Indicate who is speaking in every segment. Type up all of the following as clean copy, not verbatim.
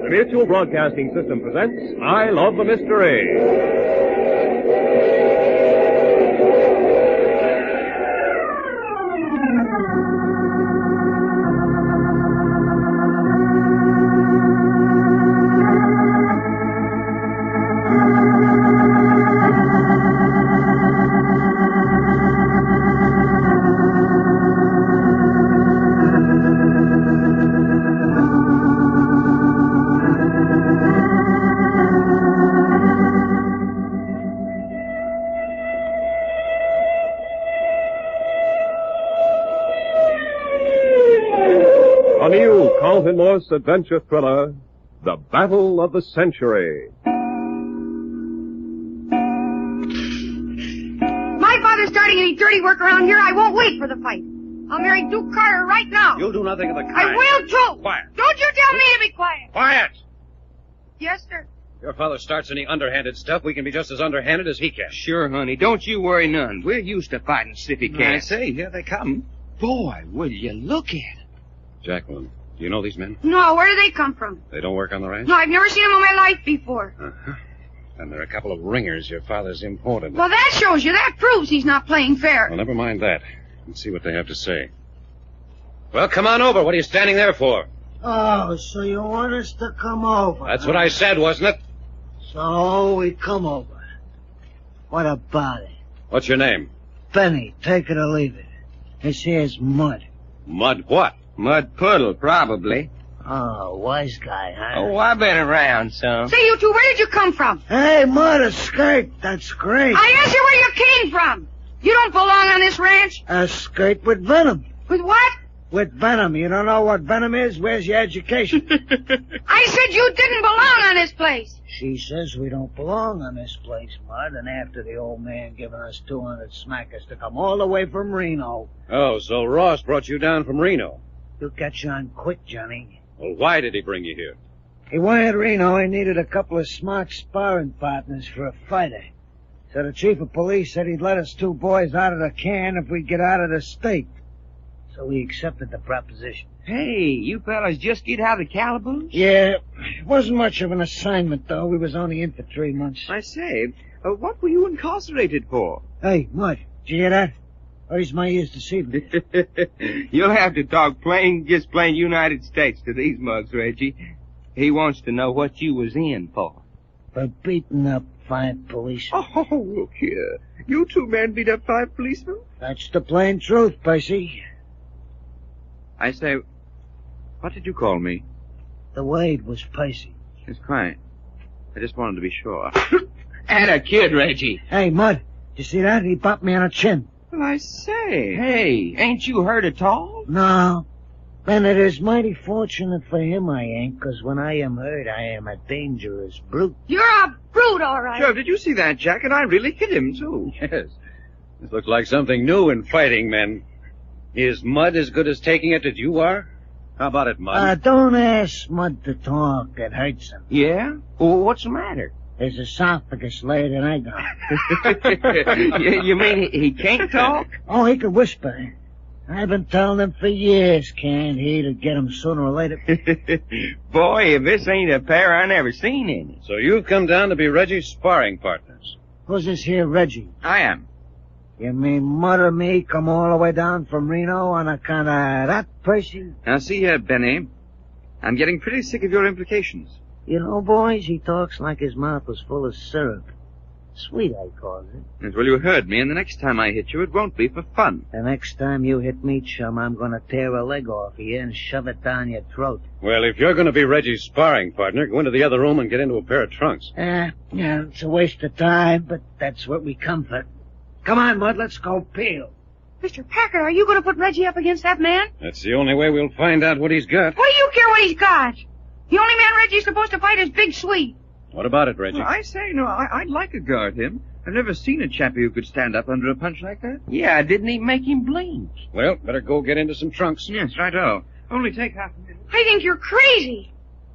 Speaker 1: The Mutual Broadcasting System presents I Love the Mystery. Carlton Morse adventure thriller, The Battle of the Century.
Speaker 2: My father's starting any dirty work around here. I won't wait for the fight. I'll marry Duke Carter right now.
Speaker 3: You'll do nothing of the kind.
Speaker 2: I will, too.
Speaker 3: Quiet.
Speaker 2: Don't you tell me to be quiet.
Speaker 3: Quiet!
Speaker 2: Yes, sir.
Speaker 3: If your father starts any underhanded stuff, we can be just as underhanded as he can.
Speaker 4: Sure, honey. Don't you worry none. We're used to fighting city cats.
Speaker 3: I say, here they come.
Speaker 4: Boy, will you look at it.
Speaker 3: Jacqueline, do you know these men?
Speaker 2: No, where do they come from?
Speaker 3: They don't work on the ranch?
Speaker 2: No, I've never seen them in my life before.
Speaker 3: Uh-huh. And they're a couple of ringers your father's imported.
Speaker 2: Well, that shows you. That proves he's not playing fair.
Speaker 3: Well, never mind that. Let's see what they have to say. Well, come on over. What are you standing there for?
Speaker 5: Oh, so you want us to come over?
Speaker 3: That's what I said, wasn't it?
Speaker 5: So we come over. What about it?
Speaker 3: What's your name?
Speaker 5: Benny, take it or leave it. This here's Mud.
Speaker 3: Mud what?
Speaker 4: Mud Puddle, probably.
Speaker 5: Oh, wise guy, huh?
Speaker 4: Oh, I've been around some.
Speaker 2: Say, you two, where did you come from?
Speaker 5: Hey, Mud, a skirt. That's great.
Speaker 2: I asked you where you came from. You don't belong on this ranch.
Speaker 5: A skirt with venom.
Speaker 2: With what?
Speaker 5: With venom. You don't know what venom is? Where's your education?
Speaker 2: I said you didn't belong on this place.
Speaker 5: She says we don't belong on this place, Mud, and after the old man giving us 200 smackers to come all the way from Reno.
Speaker 3: Oh, so Ross brought you down from Reno.
Speaker 5: You'll catch on quick, Johnny.
Speaker 3: Well, why did he bring you here?
Speaker 5: He wired Reno he needed a couple of smart sparring partners for a fighter. So the chief of police said he'd let us two boys out of the can if we'd get out of the state. So we accepted the proposition.
Speaker 4: Hey, you fellas just get out of the calaboose?
Speaker 5: Yeah, it wasn't much of an assignment, though. We was only in for 3 months.
Speaker 4: I say, what were you incarcerated for?
Speaker 5: Hey, Mud, did you hear that? Or is my ears deceiving me?
Speaker 4: You'll have to talk just plain United States to these mugs, Reggie. He wants to know what you was in for.
Speaker 5: For beating up 5 policemen.
Speaker 4: Oh, look here. You two men beat up 5 policemen?
Speaker 5: That's the plain truth, Percy.
Speaker 4: I say, what did you call me?
Speaker 5: The Wade was Percy.
Speaker 4: It's quiet. I just wanted to be sure. And a kid, Reggie.
Speaker 5: Hey, Mud, you see that? He popped me on the chin.
Speaker 4: Well, I say, hey, ain't you hurt at all?
Speaker 5: No. And it is mighty fortunate for him I ain't, 'cause when I am hurt, I am a dangerous brute.
Speaker 2: You're a brute, all right.
Speaker 4: Sure, did you see that, Jack? And I really hit him, too.
Speaker 3: Yes. This looks like something new in fighting men. Is Mud as good as taking it as you are? How about it, Mud?
Speaker 5: Don't ask Mud to talk. It hurts him.
Speaker 4: Yeah? Well, what's the matter?
Speaker 5: His esophagus laid an egg on.
Speaker 4: You mean he can't talk?
Speaker 5: Oh, he can whisper. I've been telling him for years, can't he, to get him sooner or later.
Speaker 4: Boy, if this ain't a pair I never seen in it.
Speaker 3: So you've come down to be Reggie's sparring partners.
Speaker 5: Who's this here Reggie?
Speaker 4: I am.
Speaker 5: You mean Mud or me come all the way down from Reno on account of that person?
Speaker 4: Now, see here, Benny. I'm getting pretty sick of your implications.
Speaker 5: You know, boys, he talks like his mouth was full of syrup. Sweet, I call it.
Speaker 4: Yes, well, you heard me, and the next time I hit you, it won't be for fun.
Speaker 5: The next time you hit me, chum, I'm going to tear a leg off of you and shove it down your throat.
Speaker 3: Well, if you're going to be Reggie's sparring partner, go into the other room and get into a pair of trunks.
Speaker 5: Yeah, it's a waste of time, but that's what we come for. Come on, Mud, let's go peel.
Speaker 2: Mr. Packard, are you going to put Reggie up against that man?
Speaker 3: That's the only way we'll find out what he's got.
Speaker 2: What do you care what he's got? The only man Reggie's supposed to fight is Big Sweet.
Speaker 3: What about it, Reggie?
Speaker 4: Well, I say, no, I'd like to guard him. I've never seen a chappie who could stand up under a punch like that. Yeah, I didn't even make him blink.
Speaker 3: Well, better go get into some trunks.
Speaker 4: Yes, righto. Only take half a minute.
Speaker 2: I think you're crazy.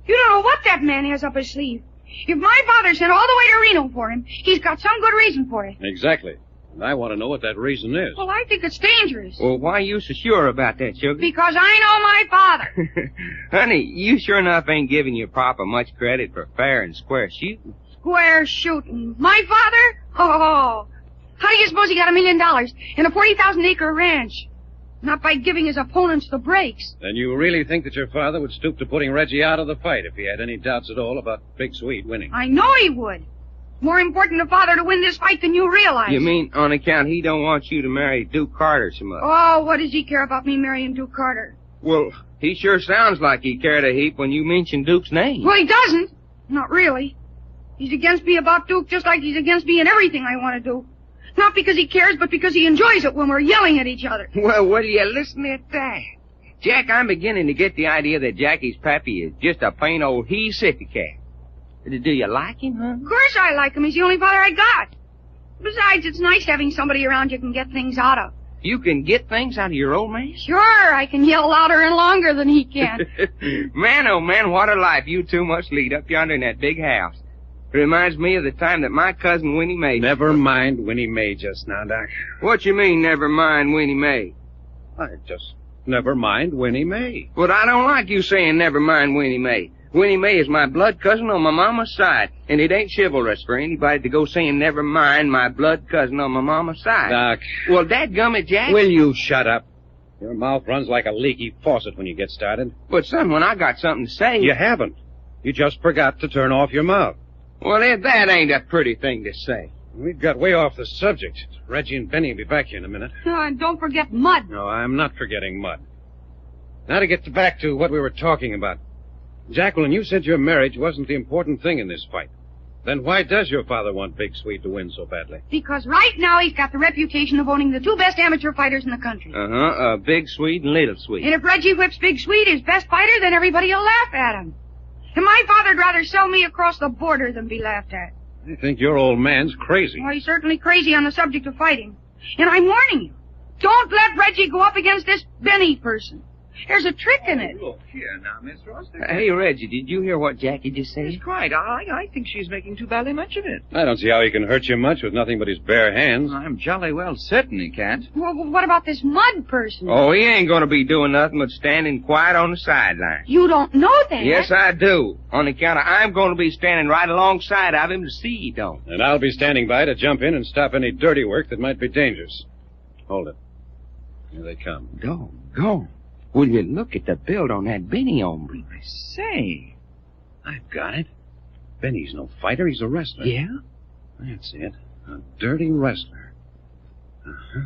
Speaker 2: You don't know what that man has up his sleeve. If my father sent all the way to Reno for him, he's got some good reason for it.
Speaker 3: Exactly. And I want to know what that reason is.
Speaker 2: Well, I think it's dangerous.
Speaker 4: Well, why are you so sure about that, Sugar?
Speaker 2: Because I know my father.
Speaker 4: Honey, you sure enough ain't giving your papa much credit for fair and square shooting.
Speaker 2: Square shooting. My father? Oh. How do you suppose he got $1 million in a 40,000-acre ranch? Not by giving his opponents the breaks.
Speaker 3: Then you really think that your father would stoop to putting Reggie out of the fight if he had any doubts at all about Big Sweet winning?
Speaker 2: I know he would. More important to father to win this fight than you realize.
Speaker 4: You mean on account he don't want you to marry Duke Carter so much?
Speaker 2: Oh, what does he care about me marrying Duke Carter?
Speaker 4: Well, he sure sounds like he cared a heap when you mention Duke's name.
Speaker 2: Well, he doesn't. Not really. He's against me about Duke just like he's against me in everything I want to do. Not because he cares, but because he enjoys it when we're yelling at each other.
Speaker 4: Well, will you listen at that? Jack, I'm beginning to get the idea that Jackie's pappy is just a plain old he-sippy cat. Do you like him, huh?
Speaker 2: Of course I like him. He's the only father I got. Besides, it's nice having somebody around you can get things out of.
Speaker 4: You can get things out of your old man?
Speaker 2: Sure, I can yell louder and longer than he can.
Speaker 4: Man, oh man, what a life you two must lead up yonder in that big house. It reminds me of the time that my cousin Winnie Mae...
Speaker 3: Never mind Winnie Mae just now, Doc.
Speaker 4: What you mean, never mind Winnie Mae?
Speaker 3: I just never mind Winnie Mae.
Speaker 4: But I don't like you saying never mind Winnie Mae. Winnie Mae is my blood cousin on my mama's side, and it ain't chivalrous for anybody to go saying never mind my blood cousin on my mama's side.
Speaker 3: Doc.
Speaker 4: Well, dadgummit, Jack.
Speaker 3: Will you shut up? Your mouth runs like a leaky faucet when you get started.
Speaker 4: But, son, when I got something to say...
Speaker 3: You haven't. You just forgot to turn off your mouth.
Speaker 4: Well, that ain't a pretty thing to say.
Speaker 3: We've got way off the subject. Reggie and Benny will be back here in a minute.
Speaker 2: And don't forget Mud.
Speaker 3: No, I'm not forgetting Mud. Now to get back to what we were talking about. Jacqueline, you said your marriage wasn't the important thing in this fight. Then why does your father want Big Sweet to win so badly?
Speaker 2: Because right now he's got the reputation of owning the two best amateur fighters in the country.
Speaker 4: Big Sweet and Little Sweet.
Speaker 2: And if Reggie whips Big Sweet, his best fighter, then everybody will laugh at him. And my father'd rather sell me across the border than be laughed at.
Speaker 3: I think your old man's crazy.
Speaker 2: Well, he's certainly crazy on the subject of fighting. And I'm warning you, don't let Reggie go up against this Benny person. There's a trick in it.
Speaker 6: Look here now, Miss Ross.
Speaker 4: Hey, Reggie, did you hear what Jackie just said?
Speaker 6: He's quite. I think she's making too badly much of it.
Speaker 3: I don't see how he can hurt you much with nothing but his bare hands.
Speaker 6: I'm jolly well certain he can't.
Speaker 2: Well, what about this Mud person?
Speaker 4: Oh, he ain't gonna be doing nothing but standing quiet on the sideline.
Speaker 2: You don't know that?
Speaker 4: Yes, I do. On account of I'm gonna be standing right alongside of him to see he don't.
Speaker 3: And I'll be standing by to jump in and stop any dirty work that might be dangerous. Hold it. Here they come.
Speaker 4: Go. Will you look at the build on that Benny hombre?
Speaker 6: I say.
Speaker 3: I've got it. Benny's no fighter, he's a wrestler.
Speaker 4: Yeah?
Speaker 3: That's it. A dirty wrestler.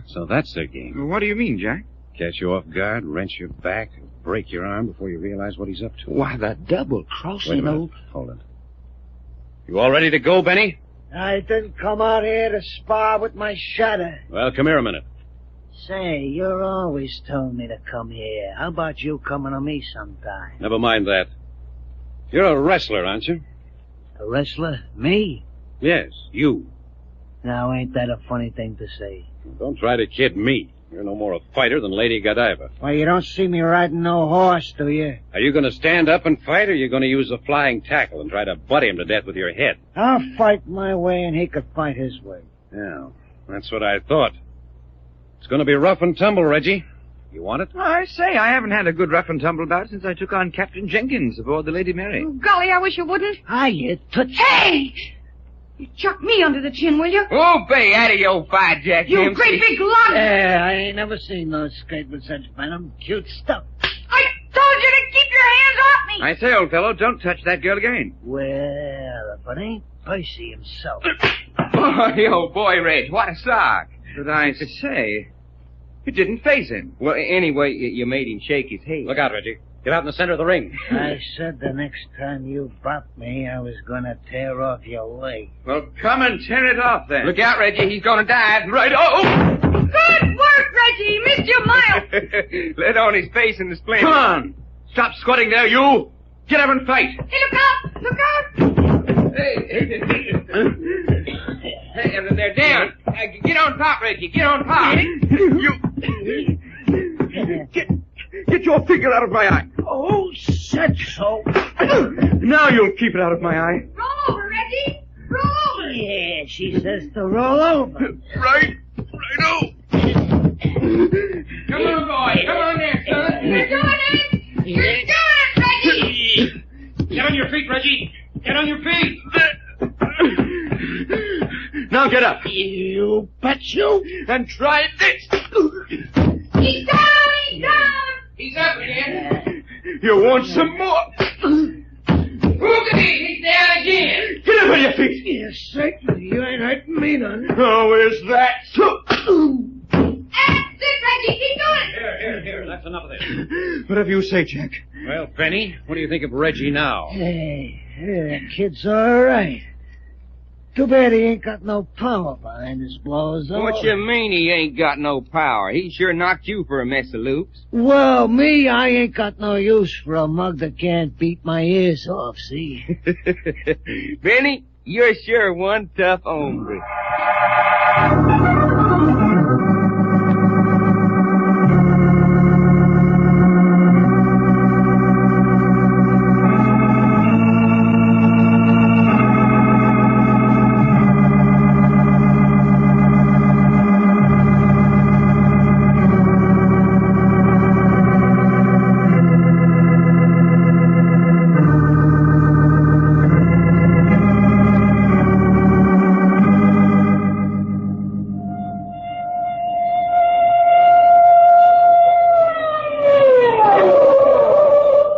Speaker 3: So that's their game.
Speaker 6: What do you mean, Jack?
Speaker 3: Catch you off guard, wrench your back, break your arm before you realize what he's up to.
Speaker 4: Why, the
Speaker 3: Wait a
Speaker 4: double-crossing
Speaker 3: minute.
Speaker 4: old...
Speaker 3: Hold it. You all ready to go, Benny?
Speaker 5: I didn't come out here to spar with my shadow.
Speaker 3: Well, come here a minute.
Speaker 5: Say, you're always telling me to come here. How about you coming to me sometime?
Speaker 3: Never mind that. You're a wrestler, aren't you?
Speaker 5: A wrestler? Me?
Speaker 3: Yes, you.
Speaker 5: Now, ain't that a funny thing to say?
Speaker 3: Don't try to kid me. You're no more a fighter than Lady Godiva.
Speaker 5: Why, you don't see me riding no horse, do you?
Speaker 3: Are you going to stand up and fight, or are you going to use a flying tackle and try to butt him to death with your head?
Speaker 5: I'll fight my way, and he could fight his way.
Speaker 3: Yeah, that's what I thought. It's going to be rough and tumble, Reggie. You want it?
Speaker 6: I say, I haven't had a good rough and tumble bout since I took on Captain Jenkins aboard the Lady Mary.
Speaker 2: Oh, golly, I wish you wouldn't.
Speaker 5: You touch...
Speaker 2: Hey! You chuck me under the chin, will you?
Speaker 4: Oh, bay, out of your fight, Jack.
Speaker 2: You
Speaker 4: Dempsey.
Speaker 2: great big lug!
Speaker 5: I ain't never seen no skate with such venom. Cute stuff.
Speaker 2: I told you to keep your hands off me!
Speaker 6: I say, old fellow, don't touch that girl again.
Speaker 5: Well, if it ain't Percy himself.
Speaker 4: Oh, boy, Reg, what a sock.
Speaker 6: But I say, it didn't faze him.
Speaker 4: Well, anyway, you made him shake his head.
Speaker 3: Look out, Reggie. Get out in the center of the ring.
Speaker 5: I said the next time you bopped me, I was gonna tear off your leg.
Speaker 6: Well, come and tear it off, then.
Speaker 4: Look out, Reggie, he's gonna dive. Right, oh!
Speaker 2: Good work, Reggie! Missed you miles!
Speaker 4: Let on his face in the splendor.
Speaker 6: Come on! Stop squatting there, you! Get up and fight!
Speaker 2: Hey, look out! Look out!
Speaker 4: Hey, they're down. Get on top, Reggie. Get on top.
Speaker 6: Get your finger out of my eye.
Speaker 5: Oh, said so.
Speaker 6: Now you'll keep it out of my eye.
Speaker 2: Roll over, Reggie! Roll over!
Speaker 5: Yeah, she says to roll over.
Speaker 6: Right.
Speaker 4: Come on, boy. Come on there, son.
Speaker 2: You're doing it! You're doing it, Reggie!
Speaker 7: Get on your feet, Reggie. Get on your feet.
Speaker 4: Now get up.
Speaker 5: You bet you.
Speaker 4: And try this.
Speaker 2: He's down! He's down!
Speaker 4: He's up again. You want some more? Look at him. He's down again. Get up on your feet.
Speaker 5: Yes, certainly. You ain't hurting me none.
Speaker 4: Oh, is that so?
Speaker 2: That's it, Reggie. Keep doing it.
Speaker 3: Here. That's enough of this.
Speaker 4: Whatever you say, Jack.
Speaker 3: Well, Penny, what do you think of Reggie now?
Speaker 5: Hey, that kid's all right. Too bad he ain't got no power behind his blows, though.
Speaker 4: What you mean he ain't got no power? He sure knocked you for a mess of loops.
Speaker 5: Well, me, I ain't got no use for a mug that can't beat my ears off, see?
Speaker 4: Benny, you're sure one tough hombre.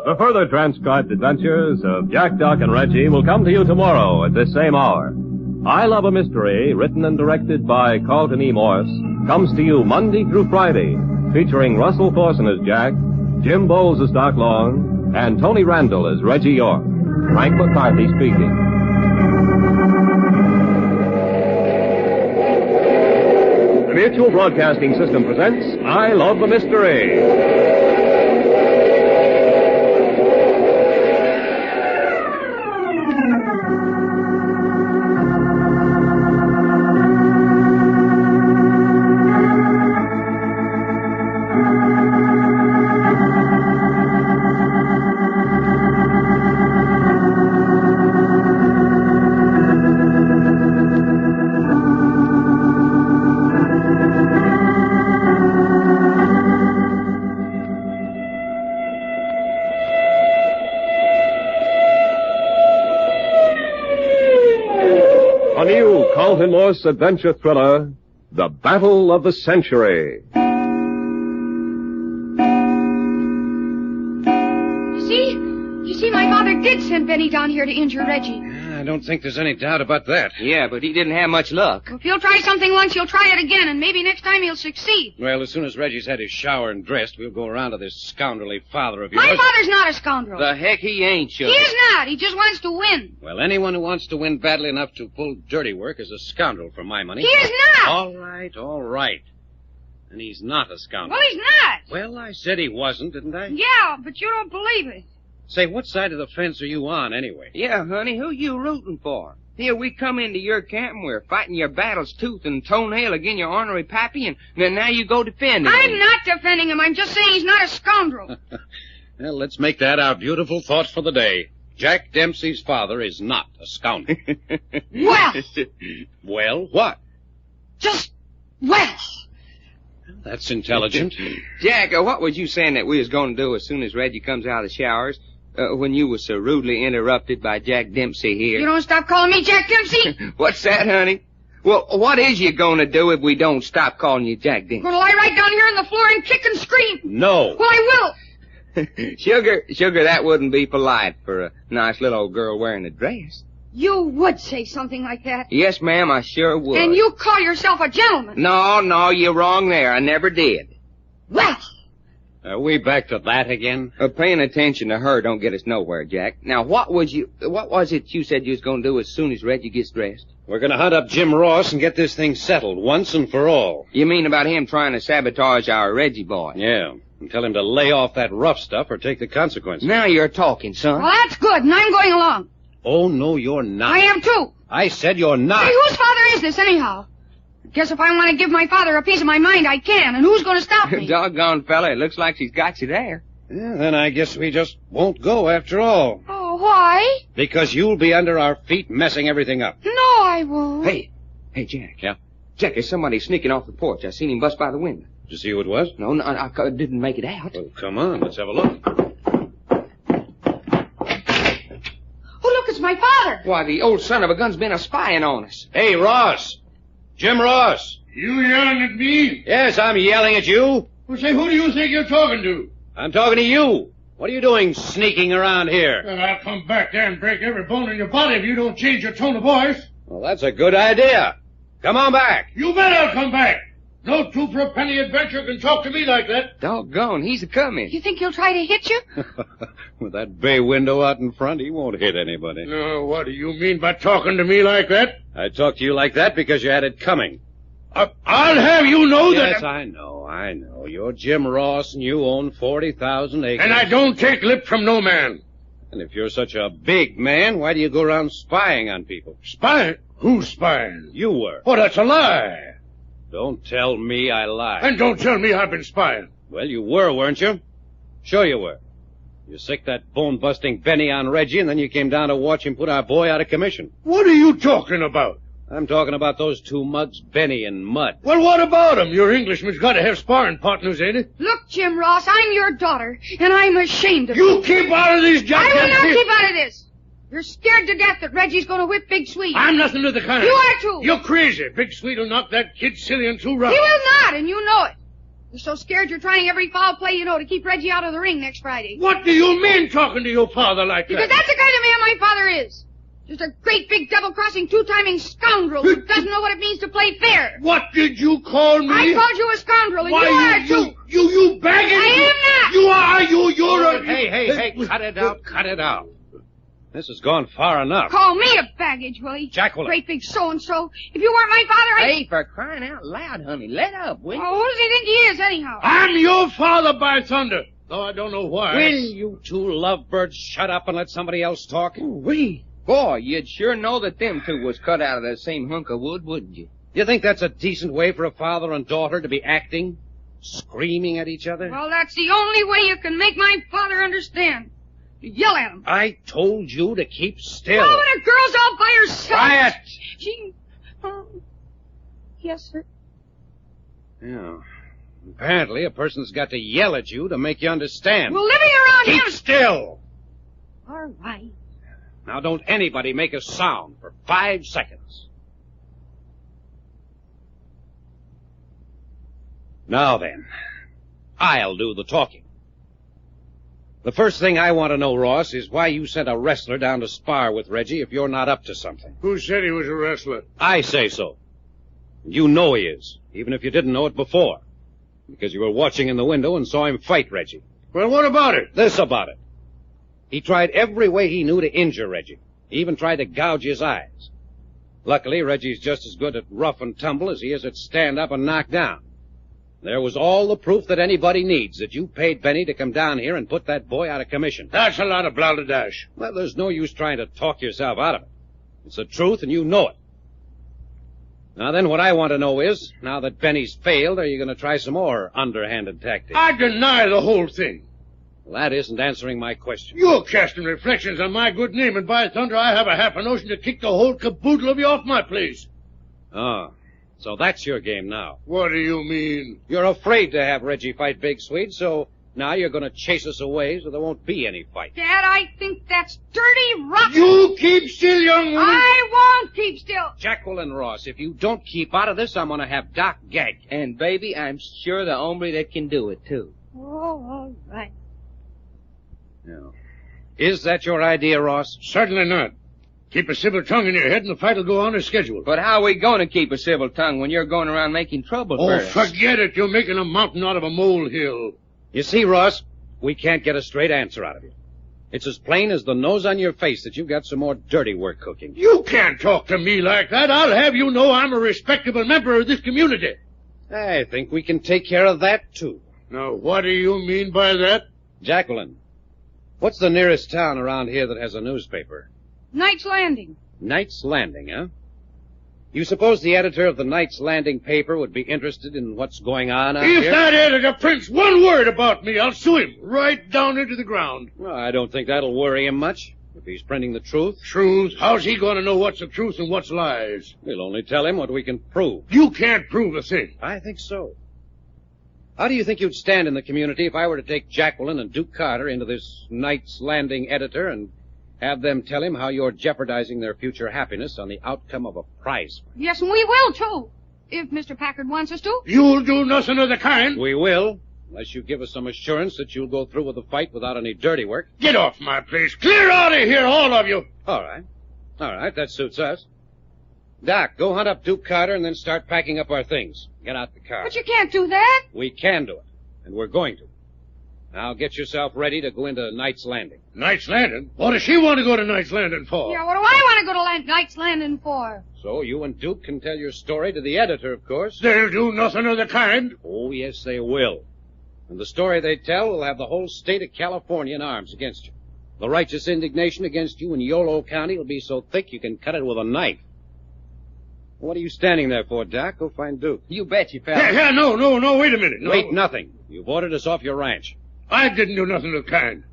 Speaker 1: The further transcribed adventures of Jack, Doc, and Reggie will come to you tomorrow at this same hour. I Love a Mystery, written and directed by Carlton E. Morse, comes to you Monday through Friday, featuring Russell Thorson as Jack, Jim Boles as Doc Long, and Tony Randall as Reggie York. Frank McCarthy speaking. The Mutual Broadcasting System presents I Love a Mystery. A new Carlton Morse adventure thriller, The Battle of the Century.
Speaker 2: You see, my father did send Benny down here to injure Reggie.
Speaker 3: I don't think there's any doubt about that.
Speaker 4: Yeah, but he didn't have much luck.
Speaker 2: If he'll try something once, he'll try it again, and maybe next time he'll succeed.
Speaker 3: Well, as soon as Reggie's had his shower and dressed, we'll go around to this scoundrelly father of yours.
Speaker 2: My father's not a scoundrel.
Speaker 4: The heck he ain't,
Speaker 2: He
Speaker 4: sugar.
Speaker 2: is not. He just wants to win.
Speaker 3: Well, anyone who wants to win badly enough to pull dirty work is a scoundrel for my money.
Speaker 2: He is not.
Speaker 3: All right. And he's not a scoundrel.
Speaker 2: Well, he's not.
Speaker 3: Well, I said he wasn't, didn't I?
Speaker 2: Yeah, but you don't believe it.
Speaker 3: Say, what side of the fence are you on, anyway?
Speaker 4: Yeah, honey, who you rooting for? Here we come into your camp and we're fighting your battles tooth and toenail against your ornery pappy, and then now you go defending him.
Speaker 2: I'm not defending him. I'm just saying he's not a scoundrel.
Speaker 3: Well, let's make that our beautiful thought for the day. Jack Dempsey's father is not a scoundrel.
Speaker 2: Well,
Speaker 3: Well, what?
Speaker 2: well.
Speaker 3: That's intelligent.
Speaker 4: Jack, what was you saying that we was going to do as soon as Reggie comes out of the showers? When you was so rudely interrupted by Jack Dempsey here.
Speaker 2: You don't stop calling me Jack Dempsey.
Speaker 4: What's that, honey? Well, what is you going to do if we don't stop calling you Jack Dempsey?
Speaker 2: I'm going to lie right down here on the floor and kick and scream.
Speaker 3: No.
Speaker 2: Well, I will.
Speaker 4: Sugar, that wouldn't be polite for a nice little old girl wearing a dress.
Speaker 2: You would say something like that.
Speaker 4: Yes, ma'am, I sure would.
Speaker 2: And you call yourself a gentleman.
Speaker 4: No, you're wrong there. I never did.
Speaker 2: Well,
Speaker 3: Are we back to that again?
Speaker 4: Paying attention to her don't get us nowhere, Jack. Now, what was it you said you was going to do as soon as Reggie gets dressed?
Speaker 3: We're going to hunt up Jim Ross and get this thing settled once and for all.
Speaker 4: You mean about him trying to sabotage our Reggie boy?
Speaker 3: Yeah. And tell him to lay off that rough stuff or take the consequences.
Speaker 4: Now you're talking, son.
Speaker 2: well, that's good, and I'm going along.
Speaker 3: Oh, no, you're not.
Speaker 2: I am too.
Speaker 3: I said you're not.
Speaker 2: Hey, whose father is this, anyhow? Guess if I want to give my father a piece of my mind, I can, and who's going to stop me?
Speaker 4: Doggone fella, it looks like she's got you there.
Speaker 3: Yeah, then I guess we just won't go after all.
Speaker 2: Oh, why?
Speaker 3: Because you'll be under our feet messing everything up.
Speaker 2: No, I won't.
Speaker 4: Hey, Jack.
Speaker 3: Yeah?
Speaker 4: Jack, there's somebody sneaking off the porch. I seen him bust by the window.
Speaker 3: Did you see who it was?
Speaker 4: No, I didn't make it out.
Speaker 3: Well, come on, let's have a look.
Speaker 2: Oh, look, it's my father.
Speaker 4: Why, the old son of a gun's been a-spying on us.
Speaker 3: Hey, Ross! Jim Ross!
Speaker 7: You yelling at me?
Speaker 3: Yes, I'm yelling at you.
Speaker 7: Well, say, who do you think you're talking to?
Speaker 3: I'm talking to you. What are you doing sneaking around here?
Speaker 7: Well, I'll come back there and break every bone in your body if you don't change your tone of voice.
Speaker 3: Well, that's a good idea. Come on back.
Speaker 7: You bet I'll come back. No two for a penny adventure can talk to me like that.
Speaker 4: Doggone, he's a-coming.
Speaker 2: You think he'll try to hit you?
Speaker 3: With that bay window out in front, he won't hit anybody.
Speaker 7: No, what do you mean by talking to me like that?
Speaker 3: I talked to you like that because you had it coming.
Speaker 7: I'll have you know that...
Speaker 3: Yes, I know. You're Jim Ross and you own 40,000 acres.
Speaker 7: And I don't take lip from no man.
Speaker 3: And if you're such a big man, why do you go around spying on people?
Speaker 7: Spying? Who's spying?
Speaker 3: You were.
Speaker 7: Oh, that's a lie.
Speaker 3: Don't tell me I lied.
Speaker 7: And don't tell me I've been spying.
Speaker 3: Well, you were, weren't you? Sure you were. You sicked that bone-busting Benny on Reggie, and then you came down to watch him put our boy out of commission.
Speaker 7: What are you talking about?
Speaker 3: I'm talking about those two mugs, Benny and Mud.
Speaker 7: Well, what about him? Your Englishman's got to have sparring partners, ain't he?
Speaker 2: Look, Jim Ross, I'm your daughter, and I'm ashamed of
Speaker 7: You keep out of these
Speaker 2: I will not
Speaker 7: jackass...
Speaker 2: keep out of this. You're scared to death that Reggie's going to whip Big Sweet.
Speaker 7: I'm nothing to the kind.
Speaker 2: You are too.
Speaker 7: You're crazy. Big Sweet will knock that kid silly and too rough.
Speaker 2: He will not, and you know it. You're so scared you're trying every foul play you know to keep Reggie out of the ring next Friday.
Speaker 7: What do you mean talking to your father like
Speaker 2: Because
Speaker 7: that?
Speaker 2: that's the kind of man my father is. Just a great big double-crossing, two-timing scoundrel who doesn't know what it means to play fair.
Speaker 7: What did you call me?
Speaker 2: I called you a scoundrel, and you are too.
Speaker 7: You bagging?
Speaker 2: I am not.
Speaker 7: You're a...
Speaker 3: Hey, cut it out. This has gone far enough.
Speaker 2: Call me a baggage, will you?
Speaker 3: Jacqueline.
Speaker 2: Great big so-and-so. If you weren't my father,
Speaker 4: Hey, for crying out loud, honey, let up, will you?
Speaker 2: Oh, who does he think he is, anyhow?
Speaker 7: I'm your father by thunder. Though I don't know why.
Speaker 3: Will you two lovebirds shut up and let somebody else talk?
Speaker 4: Boy, you'd sure know that them two was cut out of the same hunk of wood, wouldn't you?
Speaker 3: You think that's a decent way for a father and daughter to be acting? Screaming at each other?
Speaker 2: Well, that's the only way you can make my father understand. You yell at him.
Speaker 3: I told you to keep still.
Speaker 2: Oh, when a girl's all by herself.
Speaker 3: Quiet!
Speaker 2: She... yes, sir.
Speaker 3: Yeah. Apparently, a person's got to yell at you to make you understand.
Speaker 2: Well, living around
Speaker 3: Keep
Speaker 2: him...
Speaker 3: still!
Speaker 2: All right.
Speaker 3: Now, don't anybody make a sound for 5 seconds. Now then, I'll do the talking. The first thing I want to know, Ross, is why you sent a wrestler down to spar with Reggie if you're not up to something.
Speaker 7: Who said he was a wrestler?
Speaker 3: I say so. You know he is, even if you didn't know it before. Because you were watching in the window and saw him fight Reggie.
Speaker 7: Well, what about it?
Speaker 3: This about it. He tried every way he knew to injure Reggie. He even tried to gouge his eyes. Luckily, Reggie's just as good at rough and tumble as he is at stand up and knock down. There was all the proof that anybody needs that you paid Benny to come down here and put that boy out of commission.
Speaker 7: That's a lot of balderdash.
Speaker 3: Well, there's no use trying to talk yourself out of it. It's the truth, and you know it. Now then, what I want to know is, now that Benny's failed, are you going to try some more underhanded tactics?
Speaker 7: I deny the whole thing.
Speaker 3: Well, that isn't answering my question.
Speaker 7: You're casting reflections on my good name, and by thunder, I have a half a notion to kick the whole caboodle of you off my place.
Speaker 3: Oh, so that's your game now.
Speaker 7: What do you mean?
Speaker 3: You're afraid to have Reggie fight Big Sweet, so now you're going to chase us away so there won't be any fight.
Speaker 2: Dad, I think that's dirty, rotten.
Speaker 7: You keep still, young woman.
Speaker 2: I won't keep still.
Speaker 3: Jacqueline Ross, if you don't keep out of this, I'm going to have Doc gag.
Speaker 4: And, baby, I'm sure the hombre that can do it, too.
Speaker 2: Oh, all right.
Speaker 3: Yeah. Is that your idea, Ross?
Speaker 7: Certainly not. Keep a civil tongue in your head and the fight will go on as scheduled.
Speaker 4: But how are we going to keep a civil tongue when you're going around making trouble for
Speaker 7: Oh,
Speaker 4: us?
Speaker 7: forget it. You're making a mountain out of a molehill.
Speaker 3: You see, Ross, we can't get a straight answer out of you. It's as plain as the nose on your face that you've got some more dirty work cooking.
Speaker 7: You can't talk to me like that. I'll have you know I'm a respectable member of this community.
Speaker 3: I think we can take care of that, too.
Speaker 7: Now, what do you mean by that?
Speaker 3: Jacqueline, what's the nearest town around here that has a newspaper?
Speaker 2: Knight's Landing.
Speaker 3: Knight's Landing, huh? You suppose the editor of the Knight's Landing paper would be interested in what's going on out
Speaker 7: If
Speaker 3: here?
Speaker 7: that editor prints one word about me, I'll sue him right down into the ground.
Speaker 3: Well, I don't think that'll worry him much. If he's printing the truth,
Speaker 7: Truth? How's he going to know what's the truth and what's lies?
Speaker 3: we'll only tell him what we can prove.
Speaker 7: You can't prove a thing.
Speaker 3: I think so. How do you think you'd stand in the community if I were to take Jacqueline and Duke Carter into this Knight's Landing editor and have them tell him how you're jeopardizing their future happiness on the outcome of a prize fight?
Speaker 2: Yes, and we will, too. If Mr. Packard wants us to.
Speaker 7: You'll do nothing of the kind.
Speaker 3: We will, unless you give us some assurance that you'll go through with the fight without any dirty work.
Speaker 7: Get off my place. Clear out of here, all of you.
Speaker 3: All right. All right, that suits us. Doc, go hunt up Duke Carter and then start packing up our things. Get out the car.
Speaker 2: But you can't do that.
Speaker 3: We can do it, and we're going to. Now get yourself ready to go into Knight's Landing.
Speaker 7: Knight's Landing? What does she want to go to Knight's Landing for?
Speaker 2: Yeah, what do I want to go to Knight's Landing for?
Speaker 3: So you and Duke can tell your story to the editor, of course.
Speaker 7: They'll do nothing of the kind.
Speaker 3: Oh, yes, they will. And the story they tell will have the whole state of California in arms against you. The righteous indignation against you in Yolo County will be so thick you can cut it with a knife. What are you standing there for, Doc? Go find Duke.
Speaker 4: You bet you, fella.
Speaker 7: Yeah, no, wait a minute. No.
Speaker 3: Wait, nothing. You've ordered us off your ranch.
Speaker 7: I didn't do nothing of the kind.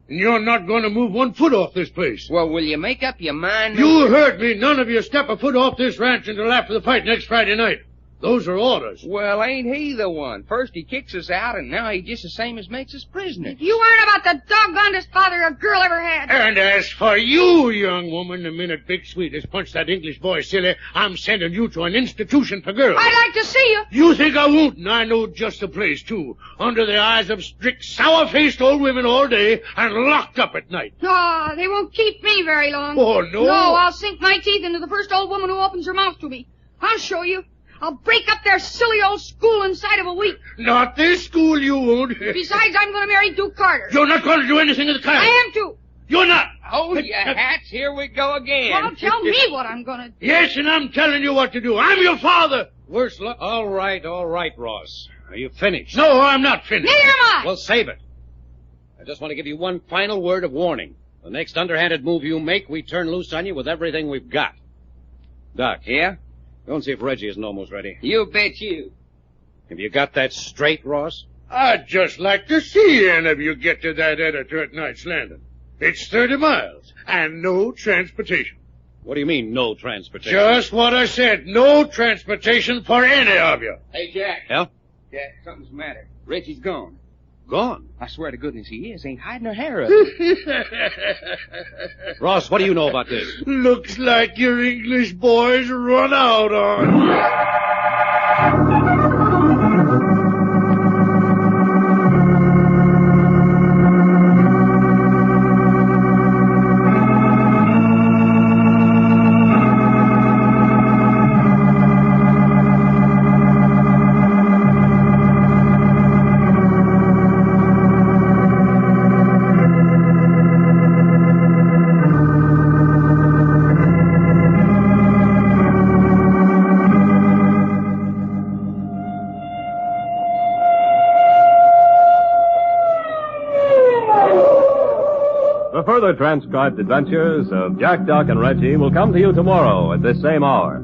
Speaker 7: And you're not going to move 1 foot off this place.
Speaker 4: Well, will you make up your mind?
Speaker 7: You heard me. None of you step a foot off this ranch until after the fight next Friday night. Those are orders.
Speaker 4: Well, ain't he the one? First he kicks us out, and now he just the same as makes us prisoners.
Speaker 2: You aren't about the doggonedest father a girl ever had.
Speaker 7: And as for you, young woman, the minute Big Sweet has punched that English boy silly, I'm sending you to an institution for girls.
Speaker 2: I'd like to see you.
Speaker 7: You think I won't, and I know just the place, too. Under the eyes of strict, sour-faced old women all day and locked up at night.
Speaker 2: Ah, they won't keep me very long.
Speaker 7: Oh, no?
Speaker 2: No, I'll sink my teeth into the first old woman who opens her mouth to me. I'll show you. I'll break up their silly old school inside of a week.
Speaker 7: Not this school, you won't.
Speaker 2: Besides, I'm going to marry Duke Carter.
Speaker 7: You're not going to do anything of the kind.
Speaker 2: I am too.
Speaker 7: You're not.
Speaker 4: Hold your hats. Here we go again.
Speaker 2: Well, tell me what I'm going to do.
Speaker 7: Yes, and I'm telling you what to do. I'm your father. Worse luck.
Speaker 3: All right, Ross. Are you finished?
Speaker 7: No, I'm not finished.
Speaker 2: Neither am I.
Speaker 3: Well, save it. I just want to give you one final word of warning. The next underhanded move you make, we turn loose on you with everything we've got. Doc.
Speaker 4: Yeah?
Speaker 3: Go and see if Reggie isn't almost ready.
Speaker 4: You bet you.
Speaker 3: Have you got that straight, Ross?
Speaker 7: I'd just like to see any of you get to that editor at Knight's Landing. It's 30 miles and no transportation.
Speaker 3: What do you mean, no transportation?
Speaker 7: Just what I said. No transportation for any of you.
Speaker 4: Hey, Jack.
Speaker 3: Yeah?
Speaker 4: Jack, something's the matter. Reggie's gone.
Speaker 3: Gone?
Speaker 4: I swear to goodness he is. Ain't hiding her hair up.
Speaker 3: Ross, what do you know about this?
Speaker 7: Looks like your English boys run out on you.
Speaker 1: Further transcribed adventures of Jack, Doc, and Reggie will come to you tomorrow at this same hour.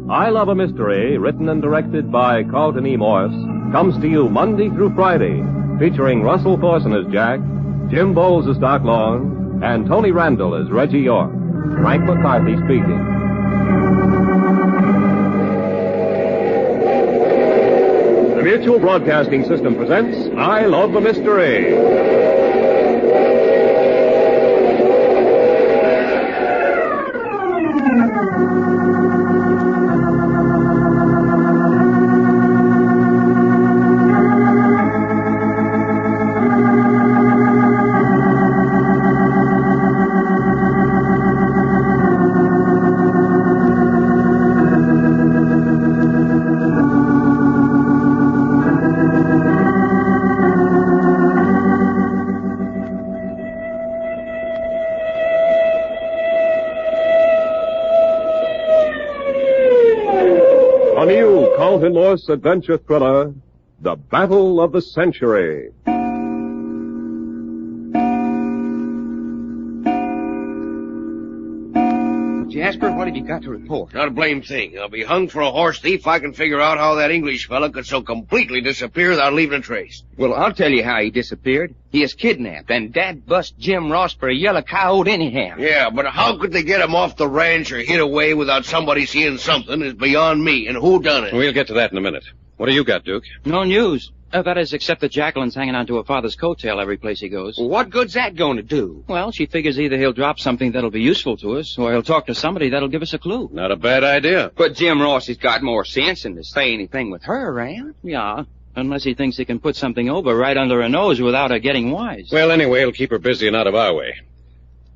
Speaker 1: I Love a Mystery, written and directed by Carlton E. Morse, comes to you Monday through Friday, featuring Russell Thorson as Jack, Jim Boles as Doc Long, and Tony Randall as Reggie York. Frank McCarthy speaking. The Mutual Broadcasting System presents I Love a Mystery. Carlton Morse adventure thriller, The Battle of the Century.
Speaker 4: Jasper, what have you got to report?
Speaker 8: Not a blame thing. I'll be hung for a horse thief if I can figure out how that English fella could so completely disappear without leaving a trace.
Speaker 4: Well, I'll tell you how he disappeared. He is kidnapped, and Dad bust Jim Ross for a yellow coyote anyhow.
Speaker 8: Yeah, but how could they get him off the ranch or hid away without somebody seeing something is beyond me, and who done it?
Speaker 3: We'll get to that in a minute. What do you got, Duke?
Speaker 4: No news.
Speaker 6: That is, except that Jacqueline's hanging on to her father's coattail every place he goes.
Speaker 4: Well, what good's that going to do?
Speaker 6: Well, she figures either he'll drop something that'll be useful to us, or he'll talk to somebody that'll give us a clue.
Speaker 8: Not a bad idea.
Speaker 4: But Jim Ross has got more sense than to say anything with her around.
Speaker 6: Yeah, unless he thinks he can put something over right under her nose without her getting wise.
Speaker 3: Well, anyway, it'll keep her busy and out of our way.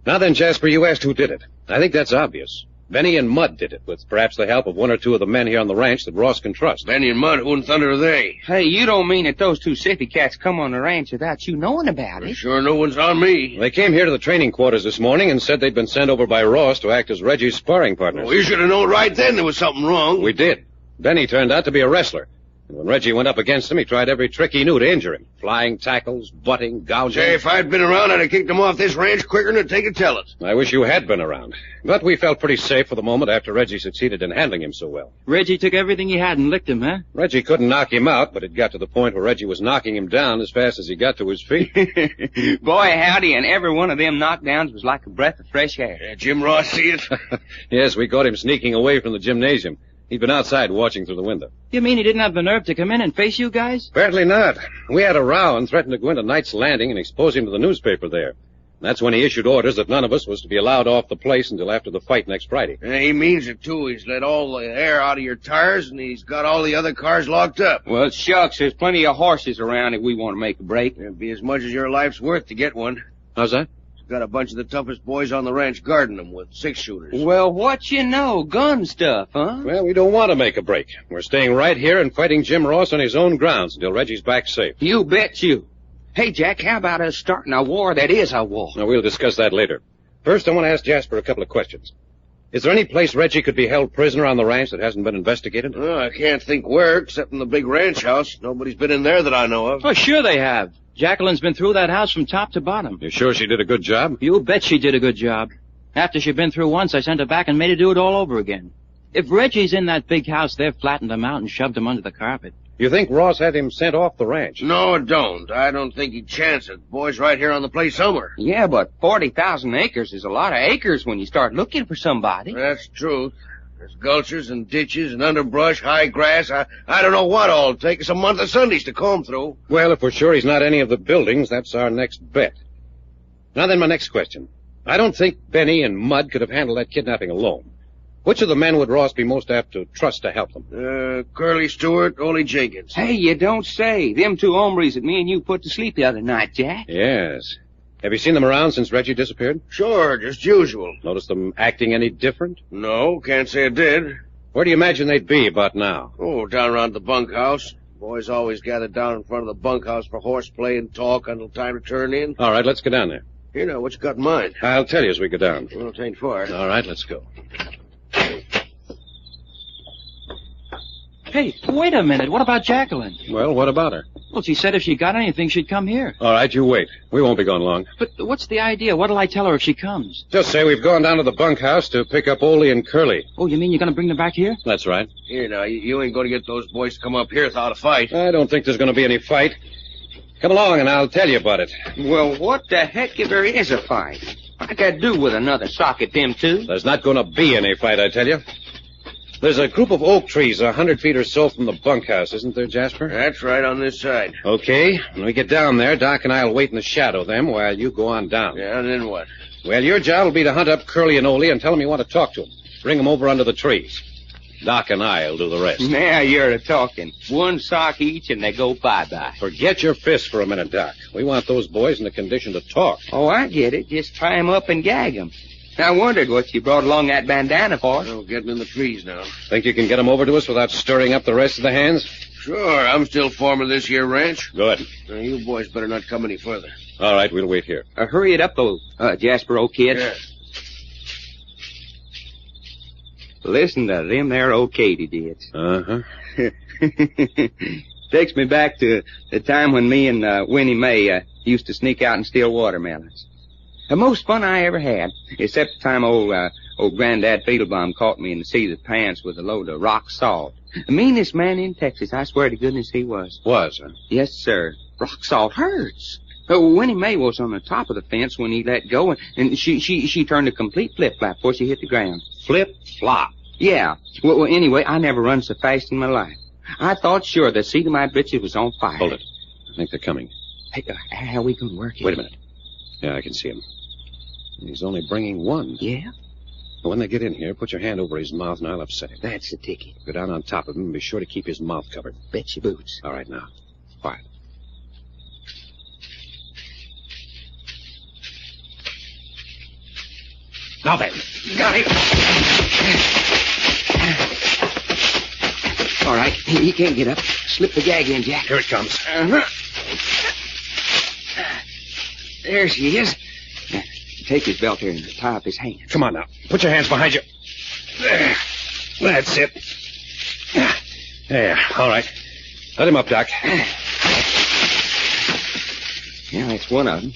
Speaker 3: Now then, Jasper, you asked who did it. I think that's obvious. Benny and Mudd did it, with perhaps the help of one or two of the men here on the ranch that Ross can trust.
Speaker 8: Benny and Mudd, who in thunder are they?
Speaker 4: Hey, you don't mean that those two siffy cats come on the ranch without you knowing about it?
Speaker 8: Sure, no one's on me.
Speaker 3: They came here to the training quarters this morning and said they'd been sent over by Ross to act as Reggie's sparring partners.
Speaker 8: Well, you should have known right then there was something wrong.
Speaker 3: We did. Benny turned out to be a wrestler. And when Reggie went up against him, he tried every trick he knew to injure him. Flying tackles, butting, gouging.
Speaker 8: Say, if I'd been around, I'd have kicked him off this ranch quicker than take a tell it.
Speaker 3: I wish you had been around. But we felt pretty safe for the moment after Reggie succeeded in handling him so well.
Speaker 6: Reggie took everything he had and licked him, huh?
Speaker 3: Reggie couldn't knock him out, but it got to the point where Reggie was knocking him down as fast as he got to his feet.
Speaker 4: Boy, howdy, and every one of them knockdowns was like a breath of fresh air.
Speaker 8: Yeah, Jim Ross see it?
Speaker 3: Yes, we caught him sneaking away from the gymnasium. He'd been outside watching through the window.
Speaker 6: You mean he didn't have the nerve to come in and face you guys?
Speaker 3: Apparently not. We had a row and threatened to go into Knight's Landing and expose him to the newspaper there. That's when he issued orders that none of us was to be allowed off the place until after the fight next Friday.
Speaker 8: Yeah, he means it, too. He's let all the air out of your tires, and he's got all the other cars locked up.
Speaker 4: Well, shucks, there's plenty of horses around if we want to make a break.
Speaker 8: It'd be as much as your life's worth to get one.
Speaker 3: How's that?
Speaker 8: Got a bunch of the toughest boys on the ranch guarding them with 6-shooters.
Speaker 4: Well, what you know, gun stuff, huh?
Speaker 3: Well, we don't want to make a break. We're staying right here and fighting Jim Ross on his own grounds until Reggie's back safe.
Speaker 4: You bet you. Hey, Jack, how about us starting a war that is a war?
Speaker 3: Now, we'll discuss that later. First, I want to ask Jasper a couple of questions. Is there any place Reggie could be held prisoner on the ranch that hasn't been investigated?
Speaker 8: Oh, I can't think where, except in the big ranch house. Nobody's been in there that I know of.
Speaker 6: Oh, sure they have. Jacqueline's been through that house from top to bottom.
Speaker 3: You sure she did a good job?
Speaker 6: You bet she did a good job. After she'd been through once, I sent her back and made her do it all over again. If Reggie's in that big house, they've flattened him out and shoved him under the carpet.
Speaker 3: You think Ross had him sent off the ranch?
Speaker 8: No, I don't. I don't think he'd chance it. Boy's right here on the place somewhere.
Speaker 4: Yeah, but 40,000 acres is a lot of acres when you start looking for somebody.
Speaker 8: That's true. There's gulches and ditches and underbrush, high grass. I don't know what all it'll take us a month of Sundays to comb through.
Speaker 3: Well, if we're sure he's not any of the buildings, that's our next bet. Now then, my next question. I don't think Benny and Mudd could have handled that kidnapping alone. Which of the men would Ross be most apt to trust to help them?
Speaker 8: Curly Stewart, Ole Jenkins.
Speaker 4: Hey, you don't say. Them two hombres that me and you put to sleep the other night, Jack.
Speaker 3: Yes. Have you seen them around since Reggie disappeared?
Speaker 8: Sure, just usual.
Speaker 3: Noticed them acting any different?
Speaker 8: No, can't say I did.
Speaker 3: Where do you imagine they'd be about now?
Speaker 8: Oh, down around the bunkhouse. Boys always gather down in front of the bunkhouse for horseplay and talk until time to turn in.
Speaker 3: All right, let's go down there.
Speaker 8: You know, what you got in mind?
Speaker 3: I'll tell you as we go down.
Speaker 8: Well, it ain't far.
Speaker 3: All right, let's go.
Speaker 6: Hey, wait a minute. What about Jacqueline?
Speaker 3: Well, what about her?
Speaker 6: Well, she said if she got anything, she'd come here.
Speaker 3: All right, you wait. We won't be gone long.
Speaker 6: But what's the idea? What'll I tell her if she comes?
Speaker 3: Just say we've gone down to the bunkhouse to pick up Ole and Curly.
Speaker 6: Oh, you mean you're going to bring them back here?
Speaker 3: That's right.
Speaker 8: Here, now, you ain't going to get those boys to come up here without a fight.
Speaker 3: I don't think there's going to be any fight. Come along and I'll tell you about it.
Speaker 4: Well, what the heck if there is a fight? I could do with another sock at them two.
Speaker 3: There's not going to be any fight, I tell you. There's a group of oak trees 100 feet or so from the bunkhouse, isn't there, Jasper?
Speaker 8: That's right, on this side.
Speaker 3: Okay. When we get down there, Doc and I'll wait in the shadow of them while you go on down.
Speaker 8: Yeah, and then what?
Speaker 3: Well, your job will be to hunt up Curly and Ole and tell them you want to talk to them. Bring them over under the trees. Doc and I'll do the rest.
Speaker 4: Now you're a-talking. One sock each and they go bye-bye.
Speaker 3: Forget your fists for a minute, Doc. We want those boys in a condition to talk.
Speaker 4: Oh, I get it. Just tie 'em up and gag 'em. I wondered what you brought along that bandana for.
Speaker 8: Oh, getting in the trees now.
Speaker 3: Think you can get them over to us without stirring up the rest of the hands?
Speaker 8: Sure, I'm still foreman of this here ranch.
Speaker 3: Good.
Speaker 8: Now, you boys better not come any further.
Speaker 3: All right, we'll wait here.
Speaker 4: Hurry it up, though, Jasper, old kid.
Speaker 8: Yeah.
Speaker 4: Listen to them there old katydids.
Speaker 3: Uh-huh.
Speaker 4: Takes me back to the time when me and Winnie Mae used to sneak out and steal watermelons. The most fun I ever had, except the time old Granddad Fiedlebaum caught me in the seat of pants with a load of rock salt. The meanest man in Texas, I swear to goodness he was.
Speaker 3: Was, huh?
Speaker 4: Yes, sir. Rock salt hurts. Winnie Mae was on the top of the fence when he let go, and she turned a complete flip-flap before she hit the ground.
Speaker 3: Flip-flop.
Speaker 4: Yeah. Well, anyway, I never run so fast in my life. I thought sure the seat of my britches was on fire.
Speaker 3: Hold it. I think they're coming.
Speaker 4: Hey, how are we going to work it?
Speaker 3: Wait a minute. Yeah, I can see him. He's only bringing one.
Speaker 4: Yeah?
Speaker 3: When they get in here, put your hand over his mouth and I'll upset him.
Speaker 4: That's the ticket.
Speaker 3: Go down on top of him and be sure to keep his mouth covered.
Speaker 4: Bet your boots.
Speaker 3: All right, now. Quiet. Now then.
Speaker 4: Got him. All right, he can't get up. Slip the gag in, Jack.
Speaker 3: Here it comes.
Speaker 4: There she is. Now, take his belt here and tie up his hands.
Speaker 3: Come on now. Put your hands behind you. There. That's it. There. All right. Let him up, Doc.
Speaker 4: Yeah, that's one of them.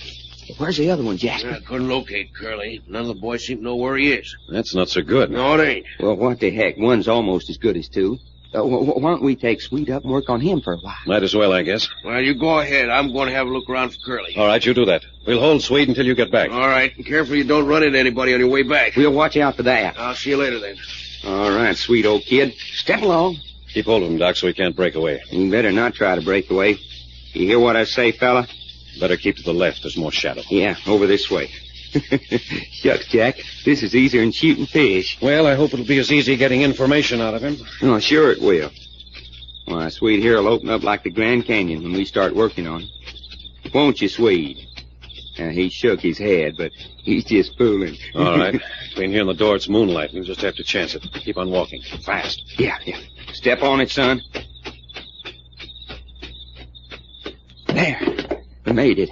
Speaker 4: Where's the other one, Jack?
Speaker 8: I couldn't locate Curly. None of the boys seem to know where he is.
Speaker 3: That's not so good.
Speaker 8: No, it ain't.
Speaker 4: Well, what the heck? One's almost as good as two. Why don't we take Sweet up and work on him for a while?
Speaker 3: Might as well, I guess.
Speaker 8: Well, you go ahead. I'm going to have a look around for Curly.
Speaker 3: All right, you do that. We'll hold Swede until you get back.
Speaker 8: All right. And careful you don't run into anybody on your way back.
Speaker 4: We'll watch out for that.
Speaker 8: I'll see you later, then.
Speaker 4: All right, sweet old kid. Step along.
Speaker 3: Keep hold of him, Doc, so he can't break away.
Speaker 4: You better not try to break away. You hear what I say, fella?
Speaker 3: Better keep to the left. There's more shadow.
Speaker 4: Yeah, over this way. Shucks, Jack. This is easier than shooting fish.
Speaker 3: Well, I hope it'll be as easy getting information out of him.
Speaker 4: Oh, sure it will. Why, Swede here will open up like the Grand Canyon when we start working on it. Won't you, Swede? Now, he shook his head, but he's just fooling.
Speaker 3: All right. Between here and the door, it's moonlight. We'll just have to chance it. Keep on walking. Fast.
Speaker 4: Yeah. Step on it, son. There. We made it.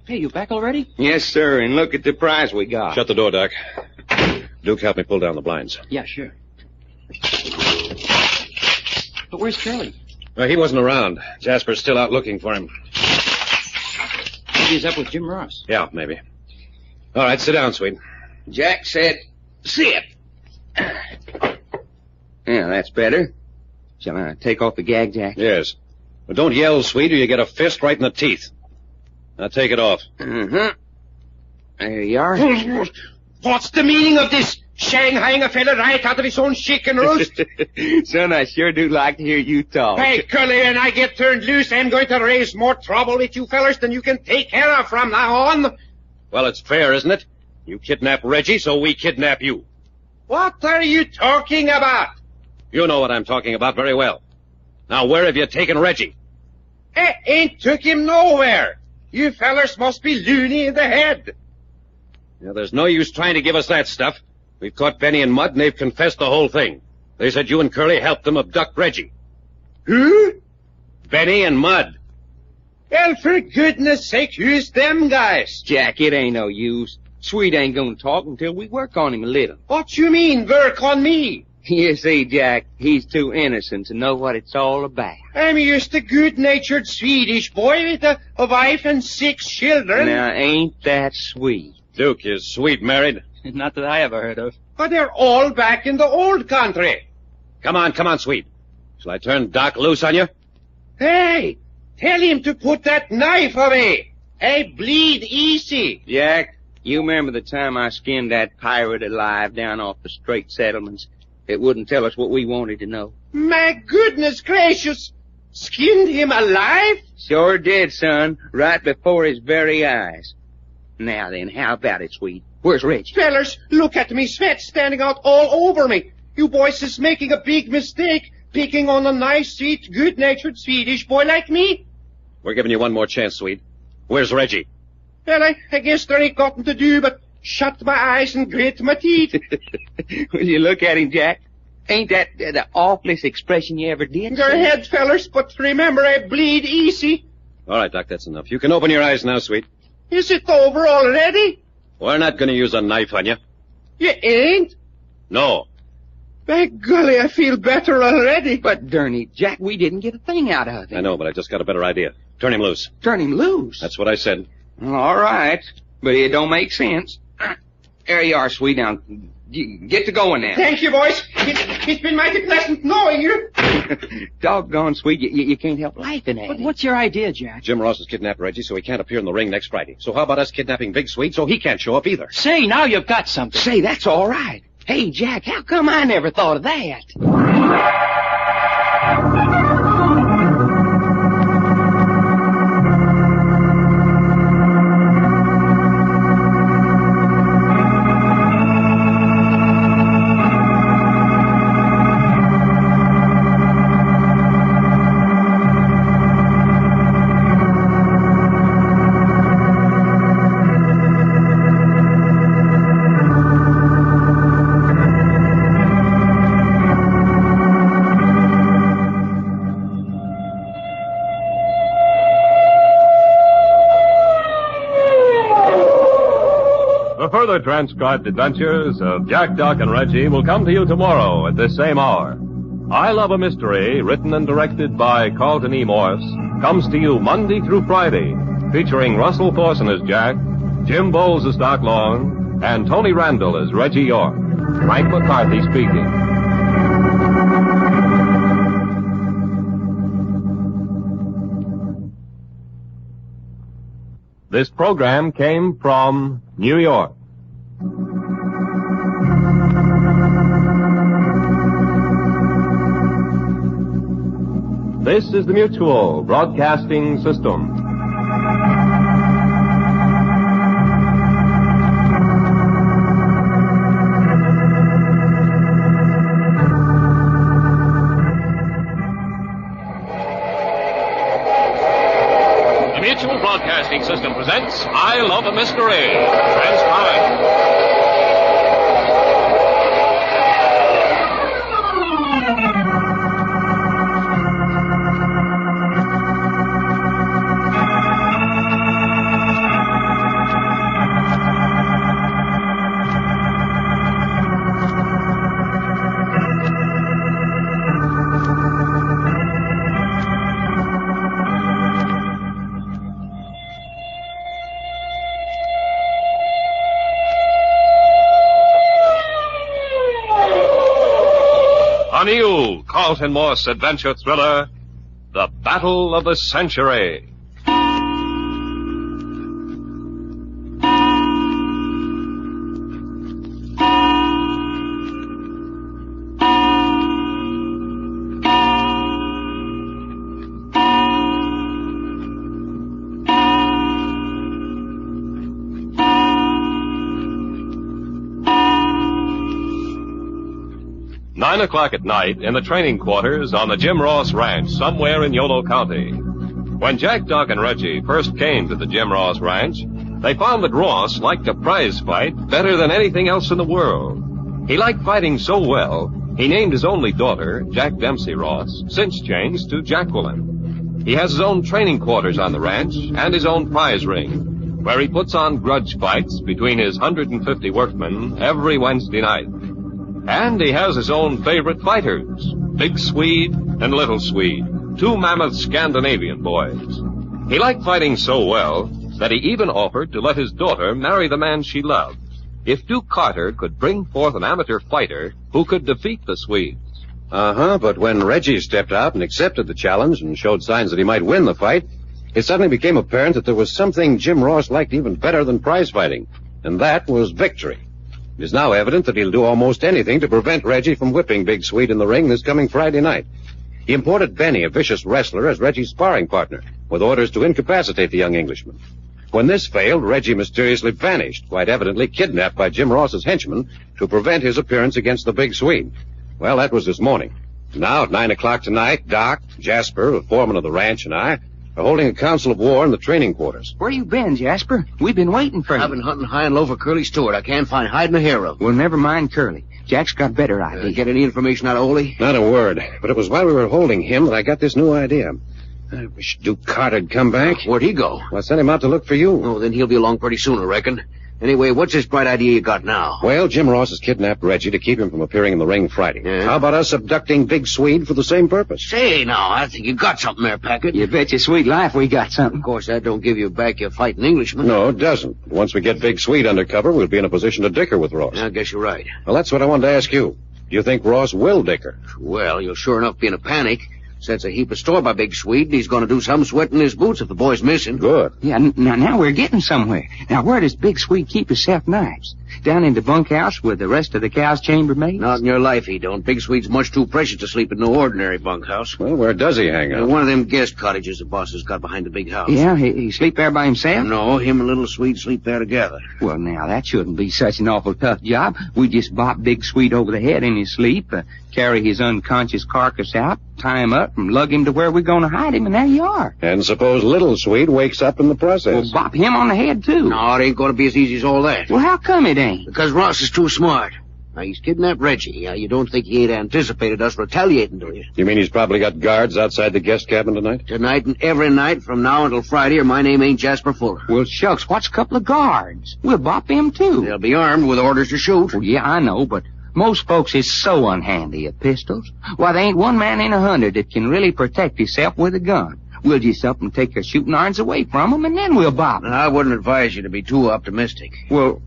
Speaker 6: Hey, you back already?
Speaker 4: Yes, sir, and look at the prize we got.
Speaker 3: Shut the door, Doc. Duke, help me pull down the blinds.
Speaker 6: Yeah, sure. But where's Curly?
Speaker 3: Well, he wasn't around. Jasper's still out looking for him.
Speaker 6: Maybe he's up with Jim Ross.
Speaker 3: Yeah, maybe. All right, sit down, Swede.
Speaker 4: Jack said, sit. Yeah, that's better. Shall I take off the gag, Jack?
Speaker 3: Yes. But don't yell, Swede, or you get a fist right in the teeth. Now take it off.
Speaker 4: Mm-hmm. There you are.
Speaker 8: What's the meaning of this? Shanghaiing a fella right out of his own chicken roast?
Speaker 4: Son, I sure do like to hear you talk.
Speaker 8: Hey, Curly, and I get turned loose, I'm going to raise more trouble with you fellers than you can take care of from now on.
Speaker 3: Well, it's fair, isn't it? You kidnap Reggie, so we kidnap you.
Speaker 8: What are you talking about?
Speaker 3: You know what I'm talking about very well. Now, where have you taken Reggie?
Speaker 8: I ain't took him nowhere. You fellers must be loony in the head.
Speaker 3: Now, there's no use trying to give us that stuff. We've caught Benny and Mudd, and they've confessed the whole thing. They said you and Curly helped them abduct Reggie.
Speaker 8: Who?
Speaker 3: Benny and Mudd.
Speaker 8: Well, for goodness sake, who's them guys?
Speaker 4: Jack, it ain't no use. Sweet ain't gonna talk until we work on him a little.
Speaker 8: What you mean, work on me?
Speaker 4: You see, Jack, he's too innocent to know what it's all about.
Speaker 8: I'm just a good-natured Swedish boy with a wife and 6 children.
Speaker 4: Now, ain't that sweet?
Speaker 3: Duke, is Swede married?
Speaker 6: Not that I ever heard of.
Speaker 8: But they're all back in the old country.
Speaker 3: Come on, Swede. Shall I turn Doc loose on you?
Speaker 8: Hey, tell him to put that knife away. I bleed easy.
Speaker 4: Jack, you remember the time I skinned that pirate alive down off the Strait Settlements? It wouldn't tell us what we wanted to know.
Speaker 8: My goodness gracious. Skinned him alive?
Speaker 4: Sure did, son. Right before his very eyes. Now then, how about it, Swede? Where's Reggie?
Speaker 8: Fellers, look at me, sweat standing out all over me. You boys is making a big mistake, picking on a nice, sweet, good-natured Swedish boy like me.
Speaker 3: We're giving you one more chance, Swede. Where's Reggie?
Speaker 8: Well, I guess there ain't nothing to do but shut my eyes and grit my teeth.
Speaker 4: Will you look at him, Jack? Ain't that the awfulest expression you ever did?
Speaker 8: Go ahead, fellers, but remember I bleed easy.
Speaker 3: All right, Doc, that's enough. You can open your eyes now, Swede.
Speaker 8: Is it over already?
Speaker 3: We're not going to use a knife on you.
Speaker 8: You ain't?
Speaker 3: No.
Speaker 8: By golly, I feel better already.
Speaker 4: But, Durney, Jack, we didn't get a thing out of him.
Speaker 3: I know, but I just got a better idea. Turn him loose.
Speaker 4: Turn him loose?
Speaker 3: That's what I said.
Speaker 4: All right, but it don't make sense. There you are, Swede. Now, get to going now.
Speaker 8: Thank you, boys. It's been mighty pleasant knowing you.
Speaker 4: Doggone, Swede, you can't help laughing at
Speaker 6: But
Speaker 4: it.
Speaker 6: what's your idea, Jack?
Speaker 3: Jim Ross has kidnapped Reggie, so he can't appear in the ring next Friday. So how about us kidnapping Big Swede so he can't show up either?
Speaker 6: Say, now you've got something.
Speaker 4: Say, that's all right.
Speaker 9: Hey, Jack, how come I never thought of that?
Speaker 1: Further transcribed adventures of Jack, Doc, and Reggie will come to you tomorrow at this same hour. I Love a Mystery, written and directed by Carlton E. Morse, comes to you Monday through Friday, featuring Russell Thorson as Jack, Jim Boles as Doc Long, and Tony Randall as Reggie York. Frank McCarthy speaking. This program came from New York. This is the Mutual Broadcasting System. The Mutual Broadcasting System presents I Love a Mystery, transcribed. 'A new Carlton Morse adventure thriller, The Battle of the Century. Nine o'clock at night in the training quarters on the Jim Ross Ranch somewhere in Yolo County. When Jack, Doc, and Reggie first came to the Jim Ross Ranch, they found that Ross liked a prize fight better than anything else in the world. He liked fighting so well, he named his only daughter, Jack Dempsey Ross, since changed to Jacqueline. He has his own training quarters on the ranch and his own prize ring, where he puts on grudge fights between his 150 workmen every Wednesday night. And he has his own favorite fighters, Big Swede and Little Swede, two mammoth Scandinavian boys. He liked fighting so well that he even offered to let his daughter marry the man she loved if Duke Carter could bring forth an amateur fighter who could defeat the Swedes.
Speaker 3: But when Reggie stepped out and accepted the challenge and showed signs that he might win the fight, it suddenly became apparent that there was something Jim Ross liked even better than prize fighting, and that was victory. It is now evident that he'll do almost anything to prevent Reggie from whipping Big Swede in the ring this coming Friday night. He imported Benny, a vicious wrestler, as Reggie's sparring partner, with orders to incapacitate the young Englishman. When this failed, Reggie mysteriously vanished, quite evidently kidnapped by Jim Ross's henchmen to prevent his appearance against the Big Swede. Well, that was this morning. Now, at 9 o'clock tonight, Doc, Jasper, the foreman of the ranch, and I are holding a council of war in the training quarters.
Speaker 9: Where you been, Jasper? We've been waiting for you.
Speaker 10: I've been hunting high and low for Curly Stewart. I can't find hide and a hair of him.
Speaker 9: Well, never mind Curly. Jack's got better ideas.
Speaker 10: Get any information out of Ole?
Speaker 3: Not a word. But it was while we were holding him that I got this new idea. I wish Duke Carter'd come back.
Speaker 10: Where'd he go?
Speaker 3: Well, I sent him out to look for you.
Speaker 10: Oh, then he'll be along pretty soon, I reckon. Anyway, what's this bright idea you got now?
Speaker 3: Well, Jim Ross has kidnapped Reggie to keep him from appearing in the ring Friday.
Speaker 10: Yeah?
Speaker 3: How about us abducting Big Swede for the same purpose?
Speaker 10: Say, now, I think you got something there, Packard.
Speaker 9: You bet your sweet life we got something.
Speaker 10: Of course, that don't give you back your fighting Englishman.
Speaker 3: No, it doesn't. Once we get Big Swede under cover, we'll be in a position to dicker with Ross.
Speaker 10: I guess you're right.
Speaker 3: Well, that's what I wanted to ask you. Do you think Ross will dicker?
Speaker 10: Well, you'll sure enough be in a panic. Sets a heap of store by Big Sweet, and he's going to do some sweating his boots if the boy's missing.
Speaker 3: Good.
Speaker 9: Yeah, now we're getting somewhere. Now, where does Big Sweet keep his self-knives? Down in the bunkhouse with the rest of the cow's chambermaids?
Speaker 10: Not in your life he don't. Big Sweet's much too precious to sleep in no ordinary bunkhouse.
Speaker 3: Well, where does he hang out?
Speaker 10: One of them guest cottages the boss has got behind the big house.
Speaker 9: Yeah, he sleep there by himself?
Speaker 10: No, him and Little Sweet sleep there together.
Speaker 9: Well, now, that shouldn't be such an awful tough job. We just bop Big Sweet over the head in his sleep, carry his unconscious carcass out, tie him up, and lug him to where we're going to hide him, and there you are.
Speaker 3: And suppose Little Sweet wakes up in the process.
Speaker 9: Well, bop him on the head, too.
Speaker 10: No, it ain't going to be as easy as all that.
Speaker 9: Well, how come it ain't?
Speaker 10: Because Ross is too smart. Now, he's kidnapped Reggie. You don't think he ain't anticipated us retaliating, do you?
Speaker 3: You mean he's probably got guards outside the guest cabin tonight?
Speaker 10: Tonight and every night from now until Friday, or my name ain't Jasper Fuller.
Speaker 9: Well, shucks, what's a couple of guards? We'll bop them, too.
Speaker 10: They'll be armed with orders to shoot.
Speaker 9: Well, yeah, I know, but most folks is so unhandy at pistols. Why, there ain't one man in 100 that can really protect himself with a gun. We'll just up and take their shooting irons away from them, and then we'll bop 'em.
Speaker 10: I wouldn't advise you to be too optimistic.
Speaker 9: Well,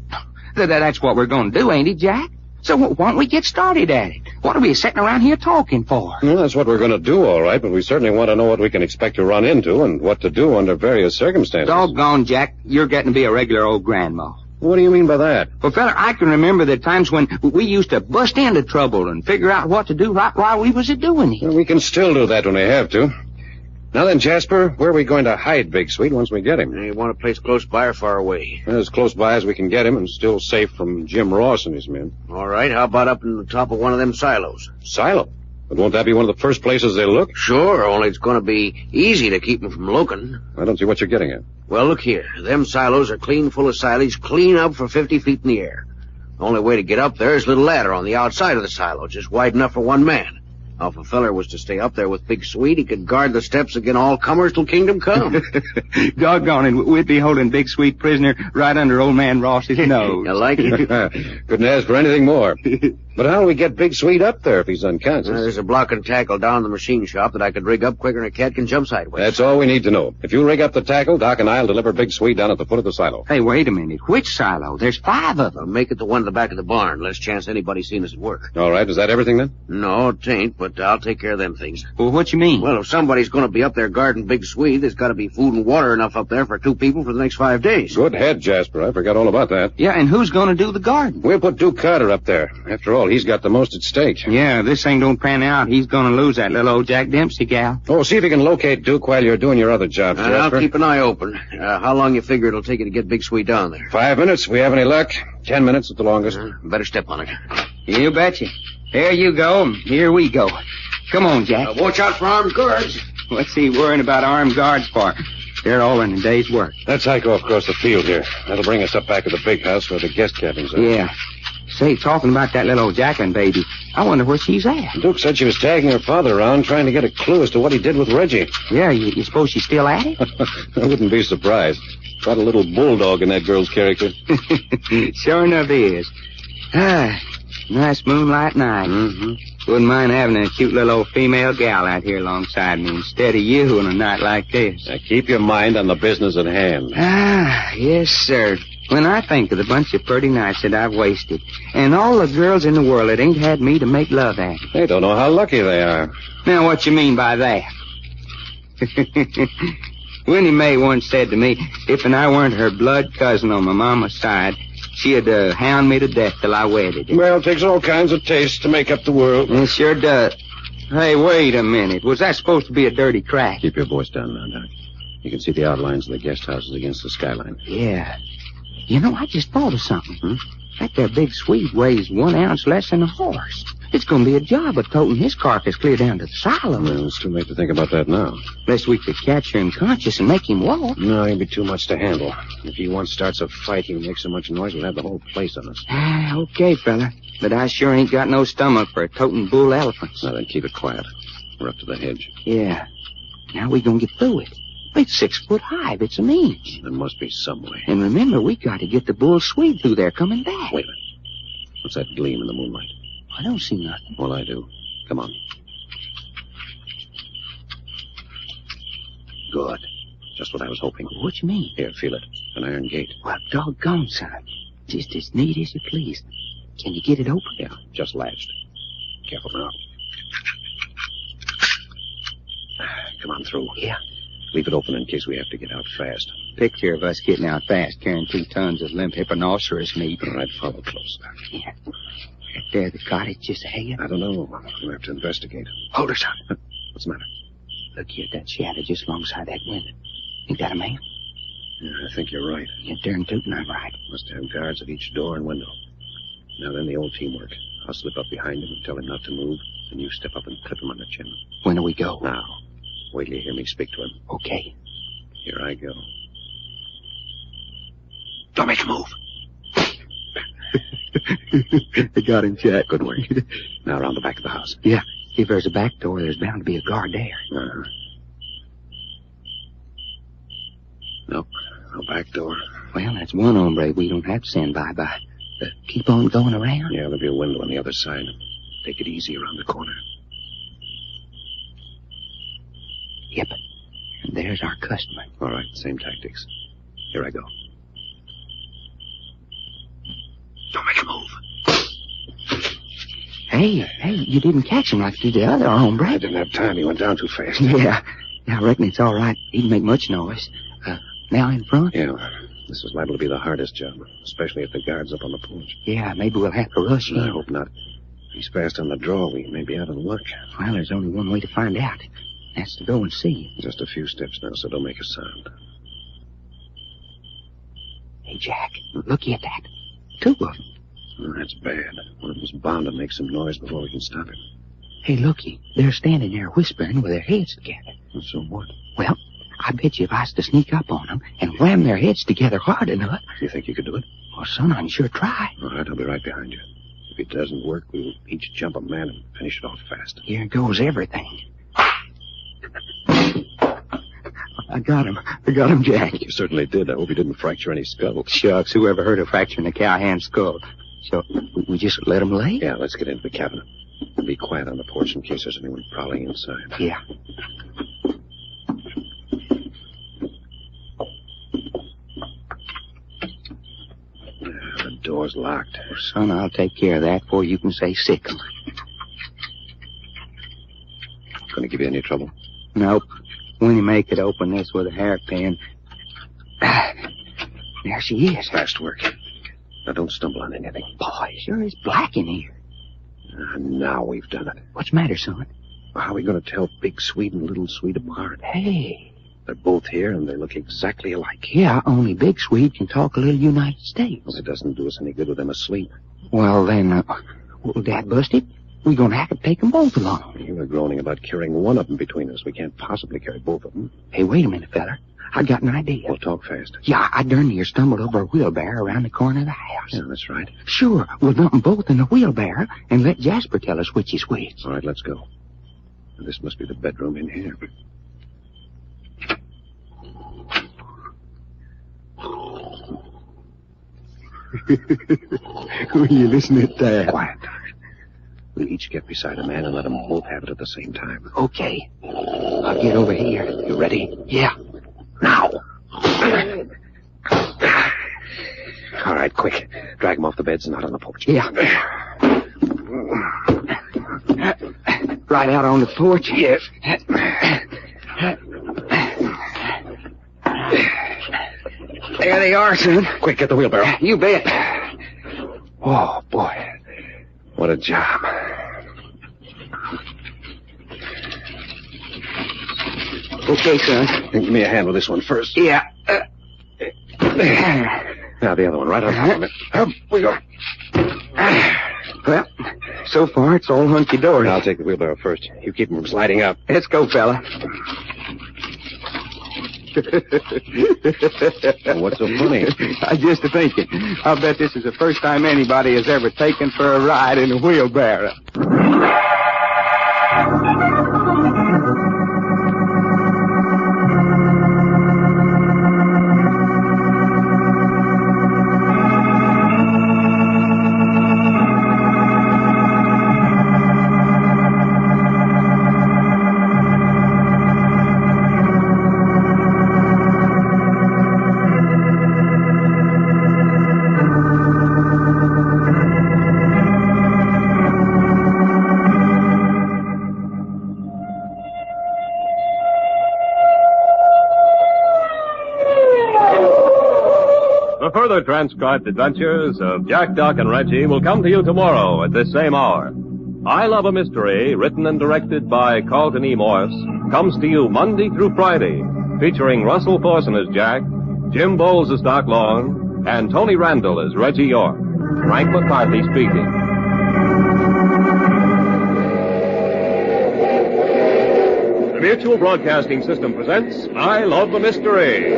Speaker 9: that's what we're going to do, ain't it, Jack? So why don't we get started at it? What are we sitting around here talking for?
Speaker 3: Well, that's what we're going to do, all right, but we certainly want to know what we can expect to run into and what to do under various circumstances.
Speaker 9: Doggone, Jack, you're getting to be a regular old grandma.
Speaker 3: What do you mean by that?
Speaker 9: Well, fella, I can remember the times when we used to bust into trouble and figure out what to do right while we was a-doing it.
Speaker 3: Well, we can still do that when we have to. Now then, Jasper, where are we going to hide Big Sweet once we get him?
Speaker 10: You want a place close by or far away?
Speaker 3: As close by as we can get him and still safe from Jim Ross and his men.
Speaker 10: All right, how about up in the top of one of them silos?
Speaker 3: Silo? But won't that be one of the first places they look?
Speaker 10: Sure, only it's going to be easy to keep them from looking.
Speaker 3: I don't see what you're getting at.
Speaker 10: Well, look here. Them silos are clean full of silage, clean up for 50 feet in the air. The only way to get up there is a little ladder on the outside of the silo, just wide enough for one man. Now, if a feller was to stay up there with Big Sweet, he could guard the steps against all comers till kingdom come.
Speaker 9: Doggone it, we'd be holding Big Sweet prisoner right under old man Ross's nose.
Speaker 10: You like it?
Speaker 3: Couldn't ask for anything more. But how do we get Big Sweet up there if he's unconscious?
Speaker 10: There's a block and tackle down in the machine shop that I could rig up quicker than a cat can jump sideways.
Speaker 3: That's all we need to know. If you rig up the tackle, Doc and I'll deliver Big Sweet down at the foot of the silo.
Speaker 9: Hey, wait a minute. Which silo? There's 5 of them.
Speaker 10: I'll make it the one at the back of the barn. Less chance anybody seen us at work.
Speaker 3: All right, is that everything then?
Speaker 10: No, it ain't, but I'll take care of them things.
Speaker 9: Well, what you mean?
Speaker 10: Well, if somebody's going to be up there guarding Big Sweet, there's got to be food and water enough up there for 2 people for the next 5 days.
Speaker 3: Good head, Jasper. I forgot all about that.
Speaker 9: Yeah, and who's going to do the garden?
Speaker 3: We'll put Duke Carter up there. After all, he's got the most at stake.
Speaker 9: Yeah, if this thing don't pan out, he's going to lose that little old Jack Dempsey gal.
Speaker 3: Oh, see if you can locate Duke while you're doing your other job, Jasper.
Speaker 10: I'll keep an eye open. How long you figure it'll take you to get Big Sweet down there?
Speaker 3: 5 minutes, if we have any luck. 10 minutes at the longest.
Speaker 10: Better step on it.
Speaker 9: You betcha. There you go, and here we go. Come on, Jack.
Speaker 10: Watch out for armed guards.
Speaker 9: What's he worrying about armed guards for? They're all in a day's work.
Speaker 3: Let's hike off across the field here. That'll bring us up back to the big house where the guest cabins are.
Speaker 9: Yeah. Say, talking about that little old Jacqueline baby, I wonder where she's at.
Speaker 3: Duke said she was tagging her father around trying to get a clue as to what he did with Reggie.
Speaker 9: Yeah, you suppose she's still at it?
Speaker 3: I wouldn't be surprised. Got a little bulldog in that girl's character.
Speaker 9: Sure enough is. Ah, nice moonlight night.
Speaker 3: Mm-hmm.
Speaker 9: Wouldn't mind having a cute little old female gal out here alongside me instead of you on a night like this.
Speaker 3: Now keep your mind on the business at hand.
Speaker 9: Ah, yes, sir. When I think of the bunch of pretty nights that I've wasted, and all the girls in the world that ain't had me to make love at.
Speaker 3: They don't know how lucky they are.
Speaker 9: Now, what you mean by that? Winnie Mae once said to me, if and I weren't her blood cousin on my mama's side, she'd hound me to death till I wedded her.
Speaker 3: Well, it takes all kinds of tastes to make up the world.
Speaker 9: It sure does. Hey, wait a minute. Was that supposed to be a dirty crack?
Speaker 3: Keep your voice down now, Doc. You can see the outlines of the guest houses against the skyline.
Speaker 9: Yeah. You know, I just thought of something. That there Big Sweet weighs 1 ounce less than a horse. It's going to be a job of toting his carcass clear down to the silo.
Speaker 3: Well, it's too late to think about that now.
Speaker 9: Unless we could catch her unconscious and make him walk.
Speaker 3: No, he'll be too much to handle. If he once starts a fight, he'll make so much noise we'll have the whole place on us.
Speaker 9: Okay, fella. But I sure ain't got no stomach for toting bull elephants.
Speaker 3: Now then, keep it quiet. We're up to the hedge.
Speaker 9: Yeah. Now we gonna get through it. It's 6 foot high. It's a means.
Speaker 3: There must be some way.
Speaker 9: And remember, we got to get the bull Swede through there coming back.
Speaker 3: Wait a minute. What's that gleam in the moonlight?
Speaker 9: I don't see nothing.
Speaker 3: Well, I do. Come on. Good. Just what I was hoping.
Speaker 9: What you mean?
Speaker 3: Here, feel it. An iron gate.
Speaker 9: Well, doggone, son. Just as neat as you please. Can you get it open?
Speaker 3: Yeah, just latched. Careful now.
Speaker 11: come on through.
Speaker 9: Yeah.
Speaker 11: Leave it open in case we have to get out fast.
Speaker 9: Picture of us getting out fast, carrying 2 tons of limp hipponocerous meat.
Speaker 11: All right, follow close.
Speaker 9: Yeah. There, the cottage just ahead.
Speaker 11: I don't know. We'll have to investigate.
Speaker 9: Hold her, son.
Speaker 11: What's the matter?
Speaker 9: Look here at that shadow just alongside that window. Ain't that a man?
Speaker 11: Yeah, I think you're right.
Speaker 9: You're darn tootin' I'm right.
Speaker 11: Must have guards at each door and window. Now then, the old teamwork. I'll slip up behind him and tell him not to move, and you step up and clip him on the chin.
Speaker 9: When do we go?
Speaker 11: Now. Wait till you hear me speak to him.
Speaker 9: Okay.
Speaker 11: Here I go.
Speaker 9: Don't make a move. I got him, Jack.
Speaker 11: Good work. Now around the back of the house.
Speaker 9: Yeah. If there's a back door, there's bound to be a guard there.
Speaker 11: Uh-huh. Nope. No back door.
Speaker 9: Well, that's one hombre we don't have to send bye-bye. Keep on going around?
Speaker 11: Yeah, there'll be a window on the other side. Take it easy around the corner.
Speaker 9: Yep. And there's our customer.
Speaker 11: All right, same tactics. Here I go.
Speaker 9: Don't make a move. Hey, you didn't catch him like you did the other hombre.
Speaker 11: I didn't have time. He went down too fast.
Speaker 9: Yeah, I reckon it's all right. He didn't make much noise. Now in front?
Speaker 11: Yeah, this is liable to be the hardest job, especially if the guard's up on the porch.
Speaker 9: Yeah, maybe we'll have to rush him.
Speaker 11: I hope not. If he's fast on the draw, we may be out of luck.
Speaker 9: Well, there's only one way to find out. That's to go and see.
Speaker 11: Just a few steps now, so don't make a sound.
Speaker 9: Hey, Jack, looky at that. 2 of them.
Speaker 11: Oh, that's bad. One of them's bound to make some noise before we can stop him.
Speaker 9: Hey, looky. They're standing there whispering with their heads together.
Speaker 11: So what?
Speaker 9: Well, I bet you if I was to sneak up on them and wham their heads together hard enough...
Speaker 11: You think you could do it?
Speaker 9: Well, son, I can sure try.
Speaker 11: All right, I'll be right behind you. If it doesn't work, we'll each jump a man and finish it off fast.
Speaker 9: Here goes everything. I got him, Jack.
Speaker 11: You certainly did. I hope you didn't fracture any skulls.
Speaker 9: Shucks, who ever heard of fracturing a cowhand's skull? So, we just let him lay?
Speaker 11: Yeah, let's get into the cabin. And be quiet on the porch in case there's anyone prowling inside.
Speaker 9: Yeah.
Speaker 11: The door's locked.
Speaker 9: Well, son, I'll take care of that before you can say sick 'em.
Speaker 11: Gonna give you any trouble?
Speaker 9: Nope. Winnie Mae could open this with a hairpin. There she is.
Speaker 11: Fast work. Now don't stumble on anything.
Speaker 9: Boy, it sure is black in here.
Speaker 11: Now we've done it.
Speaker 9: What's the matter, son?
Speaker 11: How are we going to tell Big Swede and Little Swede apart?
Speaker 9: Hey.
Speaker 11: They're both here, and they look exactly alike.
Speaker 9: Yeah, only Big Swede can talk a little United States.
Speaker 11: Well, it doesn't do us any good with them asleep.
Speaker 9: Well, then, will Dad bust it? We're going to have to take them both along.
Speaker 11: You were groaning about carrying one of them between us. We can't possibly carry both of them.
Speaker 9: Hey, wait a minute, fella. I got an idea.
Speaker 11: Well, talk fast.
Speaker 9: Yeah, I darn near stumbled over a wheelbarrow around the corner of the house.
Speaker 11: Yeah, that's right.
Speaker 9: Sure, we'll dump them both in the wheelbarrow and let Jasper tell us which is which.
Speaker 11: All right, let's go. This must be the bedroom in here.
Speaker 9: Will you listen to that?
Speaker 11: Quiet. We'll each get beside a man and let them both have it at the same time.
Speaker 9: Okay. I'll get over here.
Speaker 11: You ready?
Speaker 9: Yeah.
Speaker 11: Now. All right, quick. Drag them off the beds and out on the porch.
Speaker 9: Yeah. Right out on the porch?
Speaker 11: Yes.
Speaker 9: There they are, son.
Speaker 11: Quick, get the wheelbarrow.
Speaker 9: You bet.
Speaker 11: Oh, boy. What a job.
Speaker 9: Okay, son.
Speaker 11: Give me a hand with this one first.
Speaker 9: Yeah.
Speaker 11: Now the other one, right on top of it. Up we go.
Speaker 9: Well, so far it's all hunky-dory.
Speaker 11: I'll take the wheelbarrow first. You keep them from sliding up.
Speaker 9: Let's go, fella.
Speaker 11: Well, what's so funny?
Speaker 9: I just thinking. I'll bet this is the first time anybody has ever taken for a ride in a wheelbarrow.
Speaker 1: The further transcribed adventures of Jack, Doc, and Reggie will come to you tomorrow at this same hour. I Love a Mystery, written and directed by Carlton E. Morse, comes to you Monday through Friday, featuring Russell Thorson as Jack, Jim Boles as Doc Long, and Tony Randall as Reggie York. Frank McCarthy speaking. The Mutual Broadcasting System presents I Love a Mystery.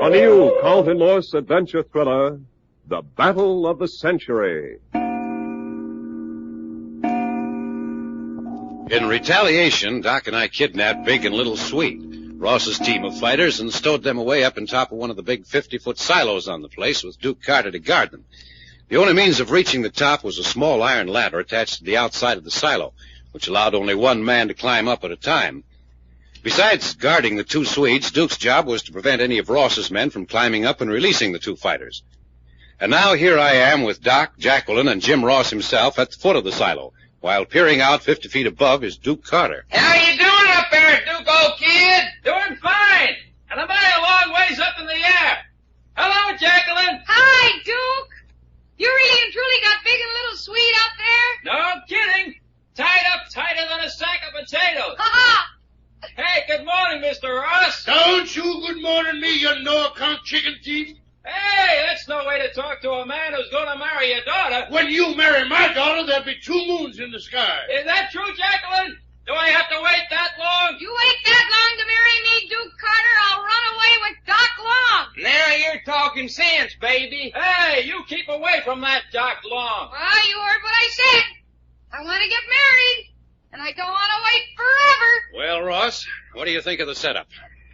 Speaker 1: A new Carlton Morse adventure thriller, The Battle of the Century.
Speaker 3: In retaliation, Doc and I kidnapped Big and Little Sweet, Ross's team of fighters, and stowed them away up on top of one of the big 50-foot silos on the place with Duke Carter to guard them. The only means of reaching the top was a small iron ladder attached to the outside of the silo, which allowed only one man to climb up at a time. Besides guarding the two Swedes, Duke's job was to prevent any of Ross's men from climbing up and releasing the two fighters. And now here I am with Doc, Jacqueline, and Jim Ross himself at the foot of the silo, while peering out 50 feet above is Duke Carter.
Speaker 12: How you doing up there, Duke, old kid? Doing fine. And I'm a long ways up in the air. Hello, Jacqueline.
Speaker 2: Hi, Duke. You really and truly got Big and Little Sweet up there?
Speaker 12: No kidding. Tied up tighter than a sack of potatoes.
Speaker 2: Ha-ha!
Speaker 12: Hey, good morning, Mr. Ross.
Speaker 7: Don't you good morning me, you no-account chicken thief.
Speaker 12: Hey, that's no way to talk to a man who's going to marry your daughter.
Speaker 7: When you marry my daughter, there'll be 2 moons in the sky.
Speaker 12: Is that true, Jacqueline? Do I have to wait that long?
Speaker 2: You wait that long to marry me, Duke Carter, I'll run away with Doc Long.
Speaker 12: Now you're talking sense, baby. Hey, you keep away from that Doc Long.
Speaker 2: Well, you heard what I said. I want to get married. And I don't want to wait forever.
Speaker 3: Well, Ross, what do you think of the setup?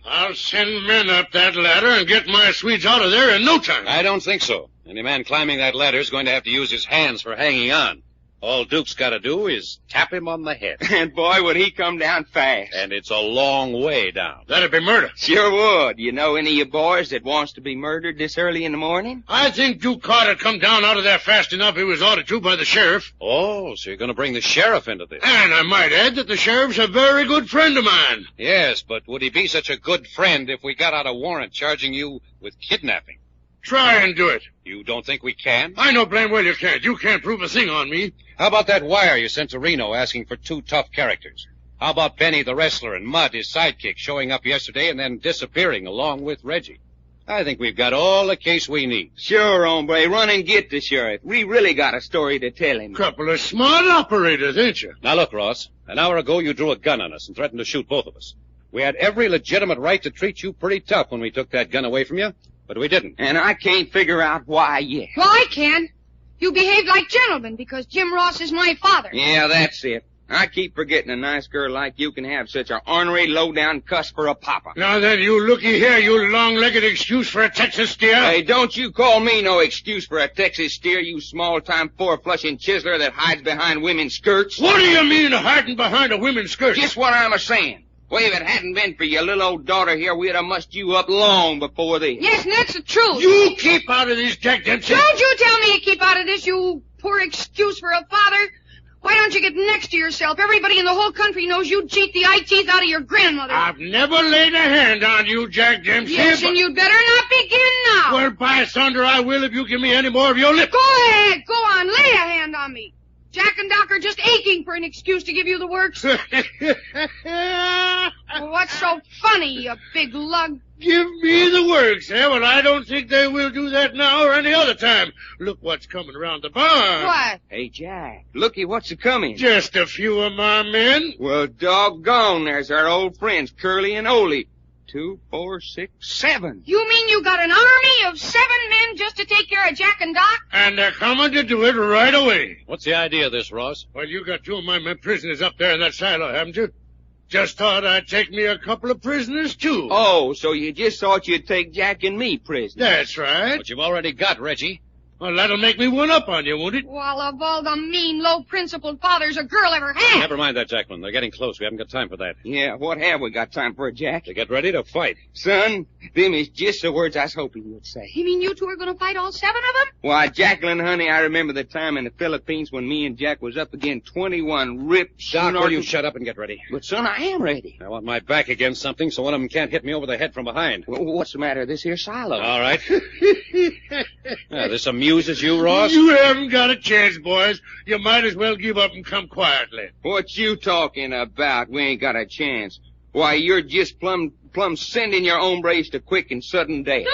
Speaker 7: I'll send men up that ladder and get my Swedes out of there in no time.
Speaker 3: I don't think so. Any man climbing that ladder is going to have to use his hands for hanging on. All Duke's got to do is tap him on the head.
Speaker 9: And boy, would he come down fast.
Speaker 3: And it's a long way down.
Speaker 7: That'd be murder.
Speaker 9: Sure would. You know any of you boys that wants to be murdered this early in the morning?
Speaker 7: I think Duke Carter come down out of there fast enough. He was ordered to by the sheriff.
Speaker 3: Oh, so you're going to bring the sheriff into this.
Speaker 7: And I might add that the sheriff's a very good friend of mine.
Speaker 3: Yes, but would he be such a good friend if we got out a warrant charging you with kidnapping?
Speaker 7: Try and do it.
Speaker 3: You don't think we can?
Speaker 7: I know blame well you can't. You can't prove a thing on me.
Speaker 3: How about that wire you sent to Reno asking for 2 tough characters? How about Benny the wrestler and Mud, his sidekick, showing up yesterday and then disappearing along with Reggie? I think we've got all the case we need.
Speaker 9: Sure, hombre. Run and get the sheriff. We really got a story to tell him.
Speaker 7: Couple of smart operators, ain't you?
Speaker 3: Now look, Ross. An hour ago you drew a gun on us and threatened to shoot both of us. We had every legitimate right to treat you pretty tough when we took that gun away from you, but we didn't.
Speaker 9: And I can't figure out why yet.
Speaker 2: Well, I can. You behaved like gentlemen because Jim Ross is my father.
Speaker 9: Yeah, that's it. I keep forgetting a nice girl like you can have such a ornery, low-down cuss for a papa.
Speaker 7: Now then, you looky here, you long-legged excuse for a Texas steer.
Speaker 9: Hey, don't you call me no excuse for a Texas steer, you small-time four-flushing chiseler that hides behind women's skirts.
Speaker 7: What do you mean, hiding behind a women's skirt?
Speaker 9: Just what I'm a-saying. Well, if it hadn't been for your little old daughter here, we'd have mussed you up long before this.
Speaker 2: Yes, and that's the truth.
Speaker 7: You keep out of this, Jack Dempsey.
Speaker 2: Don't you tell me to keep out of this, you poor excuse for a father. Why don't you get next to yourself? Everybody in the whole country knows you cheat the eye teeth out of your grandmother.
Speaker 7: I've never laid a hand on you, Jack Dempsey.
Speaker 2: Yes, and you'd better not begin now.
Speaker 7: Well, by thunder, I will if you give me any more of your lip.
Speaker 2: Go ahead. Go on. Lay a hand on me. Jack and Doc are just aching for an excuse to give you the works. Well, what's so funny, you big lug?
Speaker 7: Give me the works, eh? Well, I don't think they will do that now or any other time. Look what's coming around the barn.
Speaker 2: What?
Speaker 9: Hey, Jack, looky what's a-coming.
Speaker 7: Just a few of my men.
Speaker 9: Well, doggone, there's our old friends, Curly and Ole. 2, 4, 6, 7.
Speaker 2: You mean you got an army of 7 men just to take care of Jack and Doc?
Speaker 7: And they're coming to do it right away.
Speaker 3: What's the idea of this, Ross?
Speaker 7: Well, you got 2 of my men prisoners up there in that silo, haven't you? Just thought I'd take me a couple of prisoners, too.
Speaker 9: Oh, so you just thought you'd take Jack and me prisoners.
Speaker 7: That's right.
Speaker 3: But you've already got Reggie.
Speaker 7: Well, that'll make me one up on you, won't it?
Speaker 2: Well, of all the mean, low-principled fathers a girl ever had.
Speaker 3: Never mind that, Jackman. They're getting close. We haven't got time for that.
Speaker 9: Yeah, what have we got time for, Jack?
Speaker 3: To get ready to fight.
Speaker 9: Son, them is just the words I was hoping you'd say.
Speaker 2: You mean you 2 are going to fight all 7 of them?
Speaker 9: Why, Jacqueline, honey, I remember the time in the Philippines when me and Jack was up against 21 ripped...
Speaker 3: Doc, will you shut up and get ready?
Speaker 9: But, son, I am ready.
Speaker 3: I want my back against something so one of them can't hit me over the head from behind.
Speaker 9: Well, what's the matter with this here silo?
Speaker 3: All right. This amuses you, Ross?
Speaker 7: You haven't got a chance, boys. You might as well give up and come quietly.
Speaker 9: What you talking about? We ain't got a chance. Why, you're just plumb sending your hombres to quick and sudden death.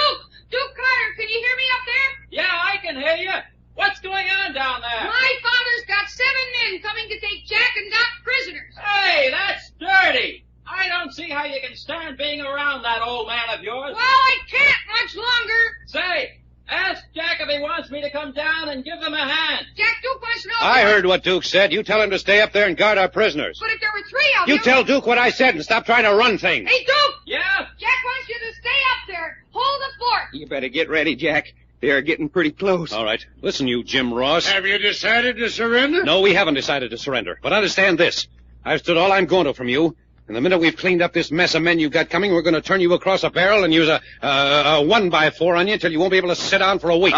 Speaker 2: Duke Carter, can you hear me up there?
Speaker 12: Yeah, I can hear you. What's going on down there?
Speaker 2: My father's got 7 men coming to take Jack and Doc prisoners.
Speaker 12: Hey, that's dirty. I don't see how you can stand being around that old man of yours.
Speaker 2: Well, I can't much longer.
Speaker 12: Say, ask Jack if he wants me to come down and give them a hand.
Speaker 2: Jack, Duke wants to know...
Speaker 3: I heard what Duke said. You tell him to stay up there and guard our prisoners.
Speaker 2: But if there were 3 of
Speaker 3: You tell Duke what I said and stop trying to run things.
Speaker 2: Hey, Duke!
Speaker 12: Yeah?
Speaker 2: Jack wants you to stay up there. Hold the fort.
Speaker 9: You better get ready, Jack. They're getting pretty close.
Speaker 3: All right. Listen, you Jim Ross.
Speaker 7: Have you decided to surrender?
Speaker 3: No, we haven't decided to surrender. But understand this. I've stood all I'm going to from you. And the minute we've cleaned up this mess of men you've got coming, we're going to turn you across a barrel and use a 1x4 on you until you won't be able to sit down for a week.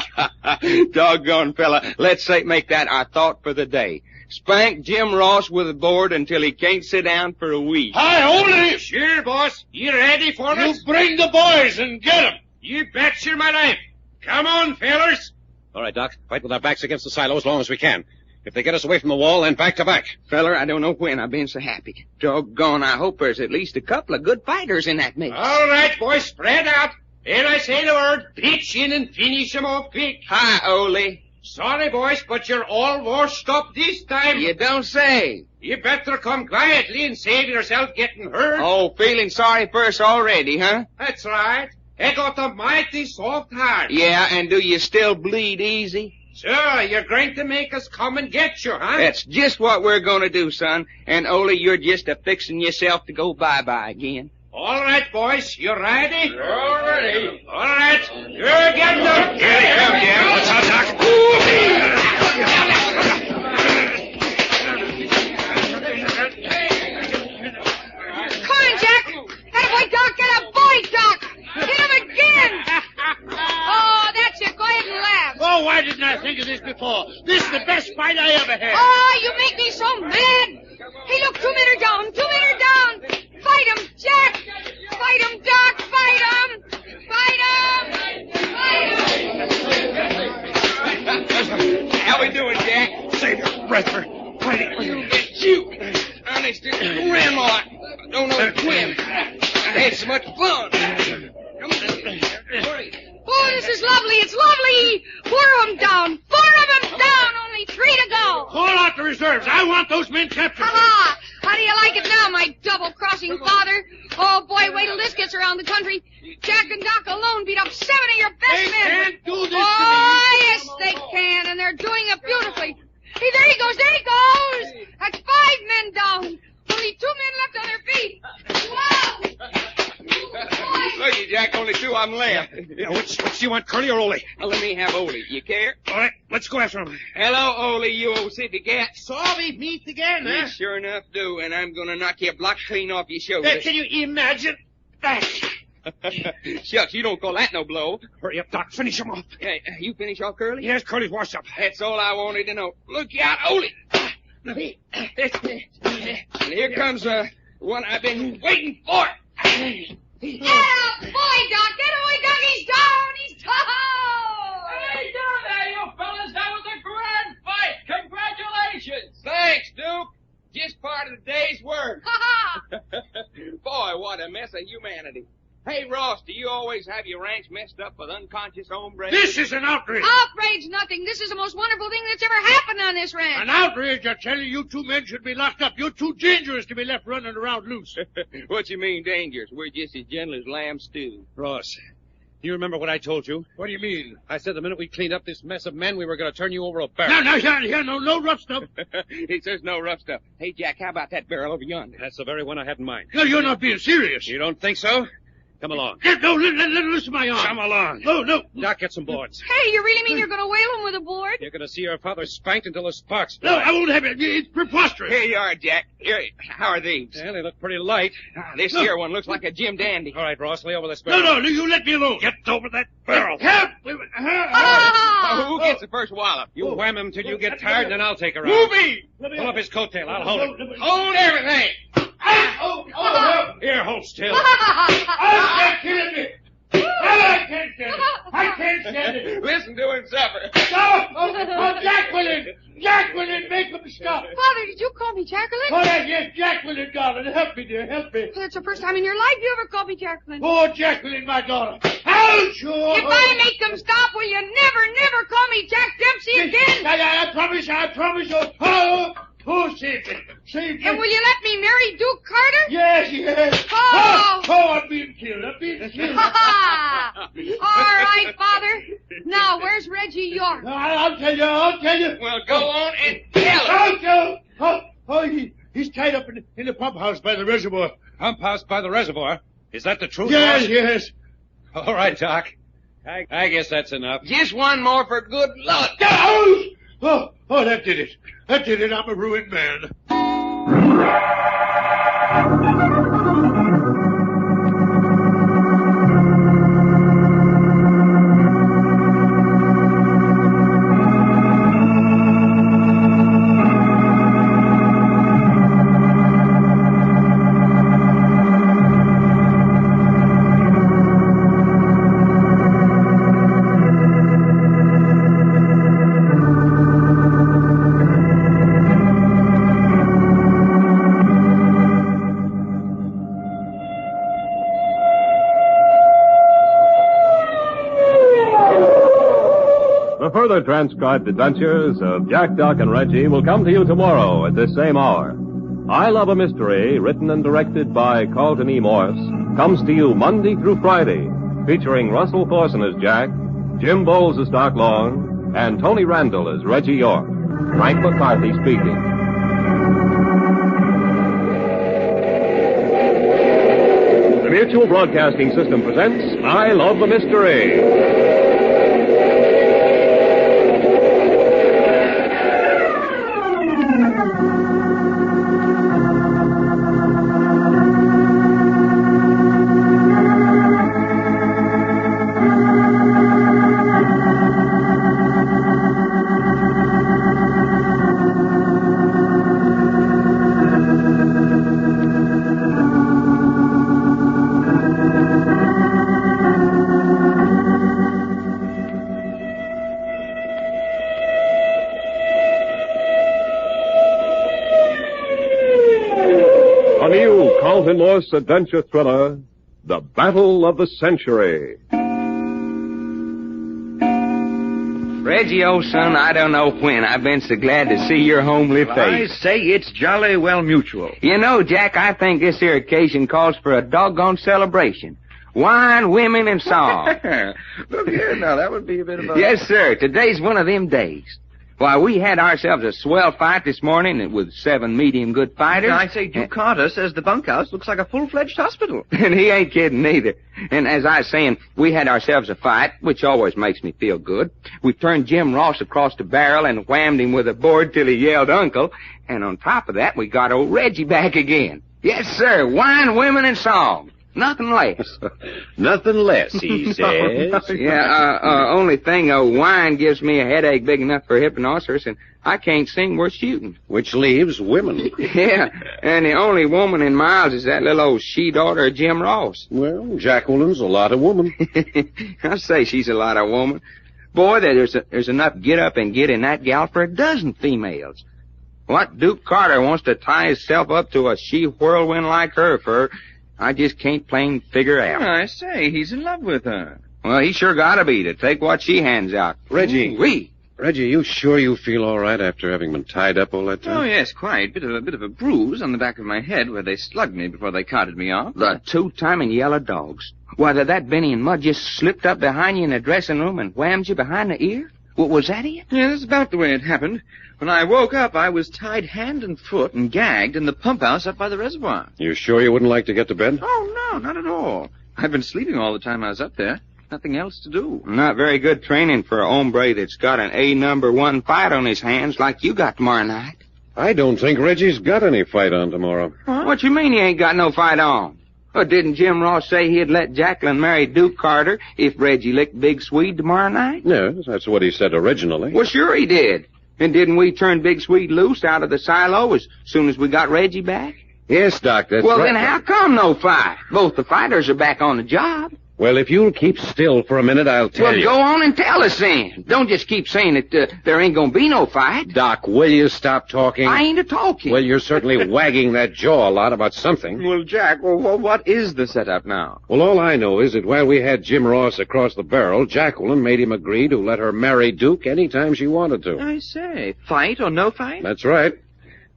Speaker 9: Doggone fella. Let's make that our thought for the day. Spank Jim Ross with a board until he can't sit down for a week.
Speaker 7: Hi, hold it!
Speaker 8: Sure, boss. You ready for us?
Speaker 7: You bring the boys and get them.
Speaker 8: You betcha my life. Come on, fellers.
Speaker 3: All right, Doc. Fight with our backs against the silo as long as we can. If they get us away from the wall, then back to back.
Speaker 9: Feller, I don't know when I've been so happy. Doggone, I hope there's at least a couple of good fighters in that mix.
Speaker 8: All right, boys, spread out. Ere I say the word, pitch in and finish 'em off quick.
Speaker 9: Hi, Ole.
Speaker 8: Sorry, boys, but you're all washed up this time.
Speaker 9: You don't say.
Speaker 8: You better come quietly and save yourself getting hurt.
Speaker 9: Oh, feeling sorry for us already, huh?
Speaker 8: That's right. I got a mighty soft heart.
Speaker 9: Yeah, and do you still bleed easy?
Speaker 8: Sure, you're going to make us come and get you, huh?
Speaker 9: That's just what we're going to do, son. And, Ole, you're just a-fixing yourself to go bye-bye again.
Speaker 8: All right, boys, you ready?
Speaker 12: You're ready.
Speaker 8: All right, you're getting up.
Speaker 7: Here they come, Jim. What's up, Doc?
Speaker 2: Come on, Jack. Attaboy, Doc. Get a boy, Doc. Hit him again. Oh, that's it. Go ahead and laugh.
Speaker 7: Oh, why didn't I think of this before? This is the best fight I ever had.
Speaker 2: Oh, you make me so mad. Hey, look, 2 men are down. 2 men are down. Fight him, Jack. Fight him, Doc. Fight him. Fight him.
Speaker 9: How we doing, Jack?
Speaker 7: Save your breath for fighting.
Speaker 9: You. Honest, Grandma, I don't know when. I had so much fun. Come on. Hurry.
Speaker 2: Oh, this is lovely. It's lovely. 4 of them down. 4 of them down. Only 3 to go.
Speaker 7: Call out the reserves. I want those men captured.
Speaker 2: Ha-ha. How do you like it now, my double-crossing father? Oh, boy, wait till this gets around the country. Jack and Doc alone beat up 7 of your best
Speaker 7: They
Speaker 2: men.
Speaker 7: can't do this to me.
Speaker 2: Oh, yes, they can, and they're doing it beautifully. Hey, there he goes. There he goes. That's 5 men down. Only 2 men left on their feet. Wow.
Speaker 9: Looky, Jack, only 2 of them left.
Speaker 7: Yeah, which do you want, Curly or Ole?
Speaker 9: Well, let me have Ole. You care?
Speaker 7: All right, let's go after him.
Speaker 9: Hello, Ole, you old city cat.
Speaker 8: So we meet again,
Speaker 9: We
Speaker 8: huh?
Speaker 9: sure enough do, and I'm gonna knock your block clean off your shoulders.
Speaker 8: Can you imagine that?
Speaker 9: Shucks, you don't call that no blow.
Speaker 7: Hurry up, Doc. Finish him off.
Speaker 9: Hey, you finish off, Curly?
Speaker 7: Yes, Curly's washed up.
Speaker 9: That's all I wanted to know. Look out, Ole! And here comes one I've been waiting for.
Speaker 2: Get up, boy, Doc. Get away, Doc. He's down. He's down.
Speaker 12: Hey, down there, you fellas. That was a grand fight. Congratulations.
Speaker 9: Thanks, Duke. Just part of the day's work.
Speaker 2: Ha-ha.
Speaker 9: Boy, what a mess of humanity. Hey, Ross, do you always have your ranch messed up with unconscious hombres?
Speaker 7: This is an outrage.
Speaker 2: Outrage nothing. This is the most wonderful thing that's ever happened on this ranch.
Speaker 7: An outrage, I tell you. You two men should be locked up. You're too dangerous to be left running around loose.
Speaker 9: What you mean, dangerous? We're just as gentle as lamb stew.
Speaker 3: Ross, you remember what I told you?
Speaker 7: What do you mean?
Speaker 3: I said the minute we cleaned up this mess of men, we were going to turn you over a barrel.
Speaker 7: No rough stuff.
Speaker 9: He says no rough stuff. Hey, Jack, how about that barrel over yonder?
Speaker 3: That's the very one I had in mind.
Speaker 7: No, you're not being serious.
Speaker 3: You don't think so? Come along.
Speaker 7: No, listen to my arm.
Speaker 3: Come along.
Speaker 7: No.
Speaker 3: Doc, get some boards.
Speaker 2: Hey, you really mean you're going to whale him with a board?
Speaker 3: You're going to see your father spanked until the sparks fly.
Speaker 7: No, I won't have it. It's preposterous.
Speaker 9: Here you are, Jack. Here, how are these?
Speaker 3: Yeah, they look pretty light.
Speaker 9: This here one looks like a Jim Dandy.
Speaker 3: All right, Ross, lay over this barrel.
Speaker 7: No, you let me alone.
Speaker 3: Get over that barrel.
Speaker 7: Help!
Speaker 9: Who gets the first wallop?
Speaker 3: You wham him till you get tired, and then I'll take her out.
Speaker 7: Move me!
Speaker 3: Pull up his coattail. I'll hold it.
Speaker 9: Hold everything!
Speaker 3: Here, hold still.
Speaker 7: They're killing me! I can't stand it! I can't stand it!
Speaker 9: Listen to him suffer.
Speaker 7: Stop! Jacqueline, make him stop!
Speaker 2: Father, did you call me Jacqueline?
Speaker 7: Oh, yes, Jacqueline, darling. Help me, dear, help me.
Speaker 2: Well, that's the first time in your life you ever called me Jacqueline.
Speaker 7: Oh, Jacqueline, my daughter. Ouch!
Speaker 2: If I make them stop, will you never call me Jack Dempsey again?
Speaker 7: I promise you. Oh, save me.
Speaker 2: And will you let me marry Duke Carter?
Speaker 7: Yes.
Speaker 2: Oh,
Speaker 7: I'm being killed.
Speaker 2: All right, Father. Now, where's Reggie York?
Speaker 7: I'll tell you.
Speaker 9: Well, go on and tell
Speaker 7: him. He's tied up in the pump house by the reservoir.
Speaker 3: Pump house by the reservoir? Is that the truth?
Speaker 7: Yes.
Speaker 3: All right, Doc. I guess that's enough.
Speaker 9: Just one more for good luck.
Speaker 7: Oh, that did it. I'm a ruined man.
Speaker 1: Further transcribed adventures of Jack, Doc, and Reggie will come to you tomorrow at this same hour. I Love a Mystery, written and directed by Carlton E. Morse, comes to you Monday through Friday, featuring Russell Thorson as Jack, Jim Boles as Doc Long, and Tony Randall as Reggie York. Frank McCarthy speaking. The Mutual Broadcasting System presents I Love a Mystery. Carlton Morse adventure thriller, The Battle of the Century.
Speaker 9: Reggie, old son, I don't know when I've been so glad to see your homely face.
Speaker 13: I say it's jolly well mutual.
Speaker 9: You know, Jack, I think this here occasion calls for a doggone celebration. Wine, women, and song.
Speaker 13: Look here now, that would be a bit of a...
Speaker 9: Yes, sir. Today's one of them days. Why, we had ourselves a swell fight this morning with 7 medium good fighters.
Speaker 13: I say, Duke Carter says the bunkhouse looks like a full-fledged hospital.
Speaker 9: And he ain't kidding either. And as I was saying, we had ourselves a fight, which always makes me feel good. We turned Jim Ross across the barrel and whammed him with a board till he yelled uncle. And on top of that, we got old Reggie back again. Yes, sir. Wine, women, and song. Nothing less.
Speaker 11: Nothing less, he says.
Speaker 9: Only thing, wine gives me a headache big enough for a hipponoceros, and I can't sing worth shooting.
Speaker 11: Which leaves women.
Speaker 9: Yeah, and the only woman in miles is that little old she-daughter of Jim Ross.
Speaker 11: Well, Jacqueline's a lot of woman.
Speaker 9: I say she's a lot of woman. Boy, there's enough get up and get in that gal for a dozen females. What Duke Carter wants to tie himself up to a she-whirlwind like her for... I just can't plain figure out.
Speaker 13: I say, he's in love with her.
Speaker 9: Well, he sure gotta be to take what she hands out.
Speaker 11: Reggie.
Speaker 9: We.
Speaker 11: Reggie, you sure you feel all right after having been tied up all that time?
Speaker 13: Oh, yes, quite. Bit of a bruise on the back of my head where they slugged me before they carted me off.
Speaker 9: The two-timing yellow dogs. Why, that Benny and Mud just slipped up behind you in the dressing room and whammed you behind the ear? What was that it?
Speaker 13: Yeah, that's about the way it happened. When I woke up, I was tied hand and foot and gagged in the pump house up by the reservoir.
Speaker 11: You sure you wouldn't like to get to bed?
Speaker 13: Oh, no, not at all. I've been sleeping all the time I was up there. Nothing else to do.
Speaker 9: Not very good training for a hombre that's got an A1 fight on his hands like you got tomorrow night.
Speaker 11: I don't think Reggie's got any fight on tomorrow.
Speaker 9: Huh? What you mean he ain't got no fight on? Well, didn't Jim Ross say he'd let Jacqueline marry Duke Carter if Reggie licked Big Swede tomorrow night?
Speaker 11: Yes, that's what he said originally.
Speaker 9: Well, sure he did. And didn't we turn Big Swede loose out of the silo as soon as we got Reggie back?
Speaker 11: Yes, Doc, that's
Speaker 9: well,
Speaker 11: right.
Speaker 9: Then how come no fight? Both the fighters are back on the job.
Speaker 11: Well, if you'll keep still for a minute, I'll tell you.
Speaker 9: Well, go on and tell us then. Don't just keep saying that there ain't gonna be no fight.
Speaker 11: Doc, will you stop talking?
Speaker 9: I ain't a-talking.
Speaker 11: Well, you're certainly wagging that jaw a lot about something.
Speaker 13: Well, Jack, what is the setup now?
Speaker 11: Well, all I know is that while we had Jim Ross across the barrel, Jacqueline made him agree to let her marry Duke any time she wanted to.
Speaker 13: I say, fight or no fight?
Speaker 11: That's right.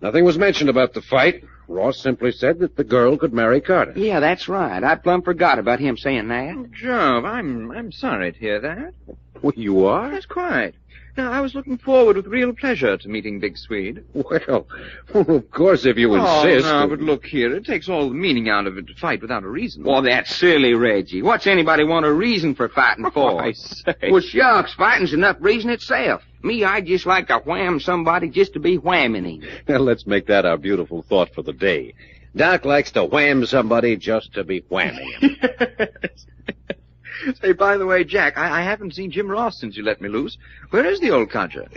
Speaker 11: Nothing was mentioned about the fight. Ross simply said that the girl could marry Carter.
Speaker 9: Yeah, that's right. I plumb forgot about him saying that.
Speaker 13: Oh, Jove, I'm sorry to hear that.
Speaker 11: Well, you are?
Speaker 13: That's quite. Now, I was looking forward with real pleasure to meeting Big Swede.
Speaker 11: Well, of course, if you insist.
Speaker 13: Oh, no, but look here. It takes all the meaning out of it to fight without a reason.
Speaker 9: Well, that's silly, Reggie. What's anybody want a reason for fighting for?
Speaker 13: I say.
Speaker 9: Well, shucks, fighting's enough reason itself. Me, I'd just like to wham somebody just to be whamming him.
Speaker 11: Well, let's make that our beautiful thought for the day. Doc likes to wham somebody just to be whamming him.
Speaker 13: Say, by the way, Jack, I haven't seen Jim Ross since you let me loose. Where is the old codger?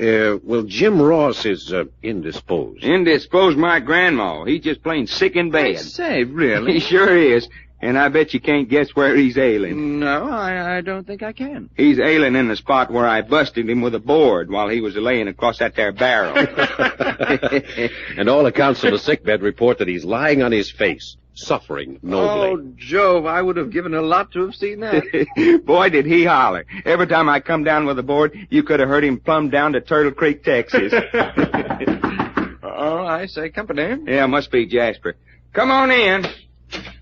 Speaker 11: Well, Jim Ross is indisposed.
Speaker 9: Indisposed my grandma. He's just plain sick in bed.
Speaker 13: I say, really?
Speaker 9: He sure is. And I bet you can't guess where he's ailing.
Speaker 13: No, I don't think I can.
Speaker 9: He's ailing in the spot where I busted him with a board while he was laying across that there barrel.
Speaker 11: And all accounts of the sickbed report that he's lying on his face, suffering nobly.
Speaker 13: Oh, Jove, I would have given a lot to have seen that.
Speaker 9: Boy, did he holler. Every time I come down with a board, you could have heard him plumb down to Turtle Creek, Texas.
Speaker 13: Oh, I say, company.
Speaker 9: Yeah, must be Jasper. Come on in.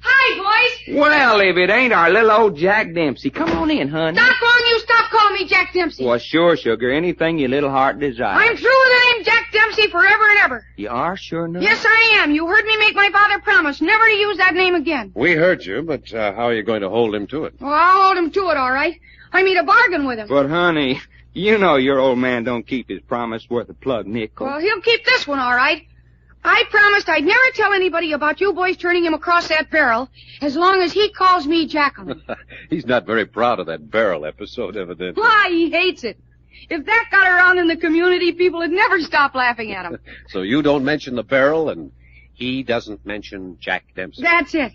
Speaker 2: Hi, boys.
Speaker 9: Well, if it ain't our little old Jack Dempsey. Come on in, honey.
Speaker 2: Doc, won't you stop calling me Jack Dempsey?
Speaker 9: Well, sure, sugar. Anything your little heart desires.
Speaker 2: I'm through with the name Jack Dempsey forever and ever.
Speaker 9: You are sure enough?
Speaker 2: Yes, I am. You heard me make my father promise never to use that name again.
Speaker 11: We heard you, but how are you going to hold him to it?
Speaker 2: Well, I'll hold him to it, all right. I made a bargain with him.
Speaker 9: But, honey, you know your old man don't keep his promise worth a plug nickel.
Speaker 2: Well, he'll keep this one, all right. I promised I'd never tell anybody about you boys turning him across that barrel as long as he calls me Jacqueline.
Speaker 11: He's not very proud of that barrel episode, evidently.
Speaker 2: Why, he hates it. If that got around in the community, people would never stop laughing at him.
Speaker 11: So you don't mention the barrel, and he doesn't mention Jack Dempsey?
Speaker 2: That's it.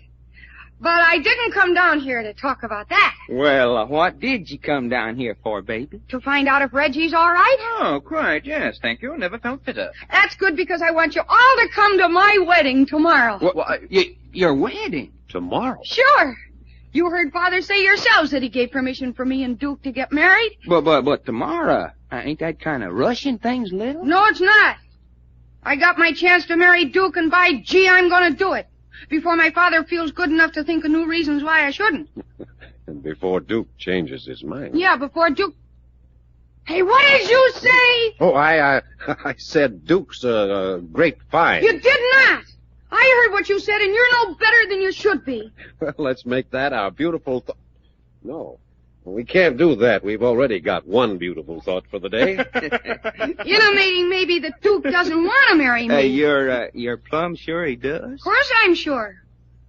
Speaker 2: But I didn't come down here to talk about that.
Speaker 9: Well, what did you come down here for, baby?
Speaker 2: To find out if Reggie's all right.
Speaker 13: Oh, quite, yes, thank you. Never felt fitter.
Speaker 2: That's good because I want you all to come to my wedding tomorrow.
Speaker 9: Your wedding?
Speaker 11: Tomorrow?
Speaker 2: Sure. You heard Father say yourselves that he gave permission for me and Duke to get married.
Speaker 9: But tomorrow, ain't that kind of rushing things a little?
Speaker 2: No, it's not. I got my chance to marry Duke, and by gee, I'm going to do it. Before my father feels good enough to think of new reasons why I shouldn't.
Speaker 11: And before Duke changes his mind.
Speaker 2: Yeah, before Duke... Hey, what did you say?
Speaker 11: Oh, I said Duke's a great find.
Speaker 2: You did not. I heard what you said, and you're no better than you should be.
Speaker 11: Well, let's make that our beautiful No. We can't do that. We've already got one beautiful thought for the day.
Speaker 2: Intimating maybe that Duke doesn't want to marry me.
Speaker 9: You're plumb sure he does?
Speaker 2: Of course I'm sure.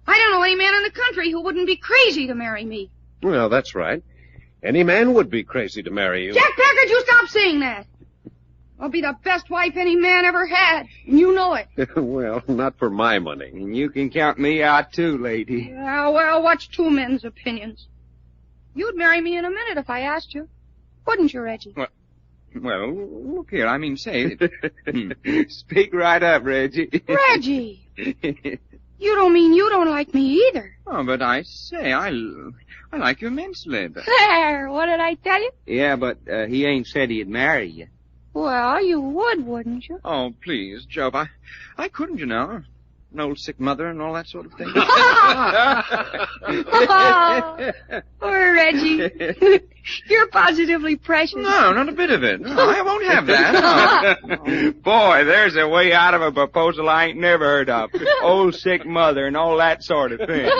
Speaker 2: I don't know any man in the country who wouldn't be crazy to marry me.
Speaker 11: Well, that's right. Any man would be crazy to marry you.
Speaker 2: Jack Packard, you stop saying that. I'll be the best wife any man ever had, and you know it.
Speaker 11: Well, not for my money.
Speaker 9: And you can count me out, too, lady.
Speaker 2: Well, what's two men's opinions? You'd marry me in a minute if I asked you. Wouldn't you, Reggie?
Speaker 13: Well, look here, I mean, say...
Speaker 9: Speak right up, Reggie.
Speaker 2: Reggie! You don't mean you don't like me either.
Speaker 13: Oh, but I say, I like you immensely. But...
Speaker 2: There, what did I tell you?
Speaker 9: Yeah, but he ain't said he'd marry you.
Speaker 2: Well, you would, wouldn't you?
Speaker 13: Oh, please, Job, I couldn't, you know. An old sick mother and all that sort of thing.
Speaker 2: Oh, poor Reggie. You're positively precious.
Speaker 13: No, not a bit of it. No, I won't have that. No.
Speaker 9: Boy, there's a way out of a proposal I ain't never heard of. Old sick mother and all that sort of thing.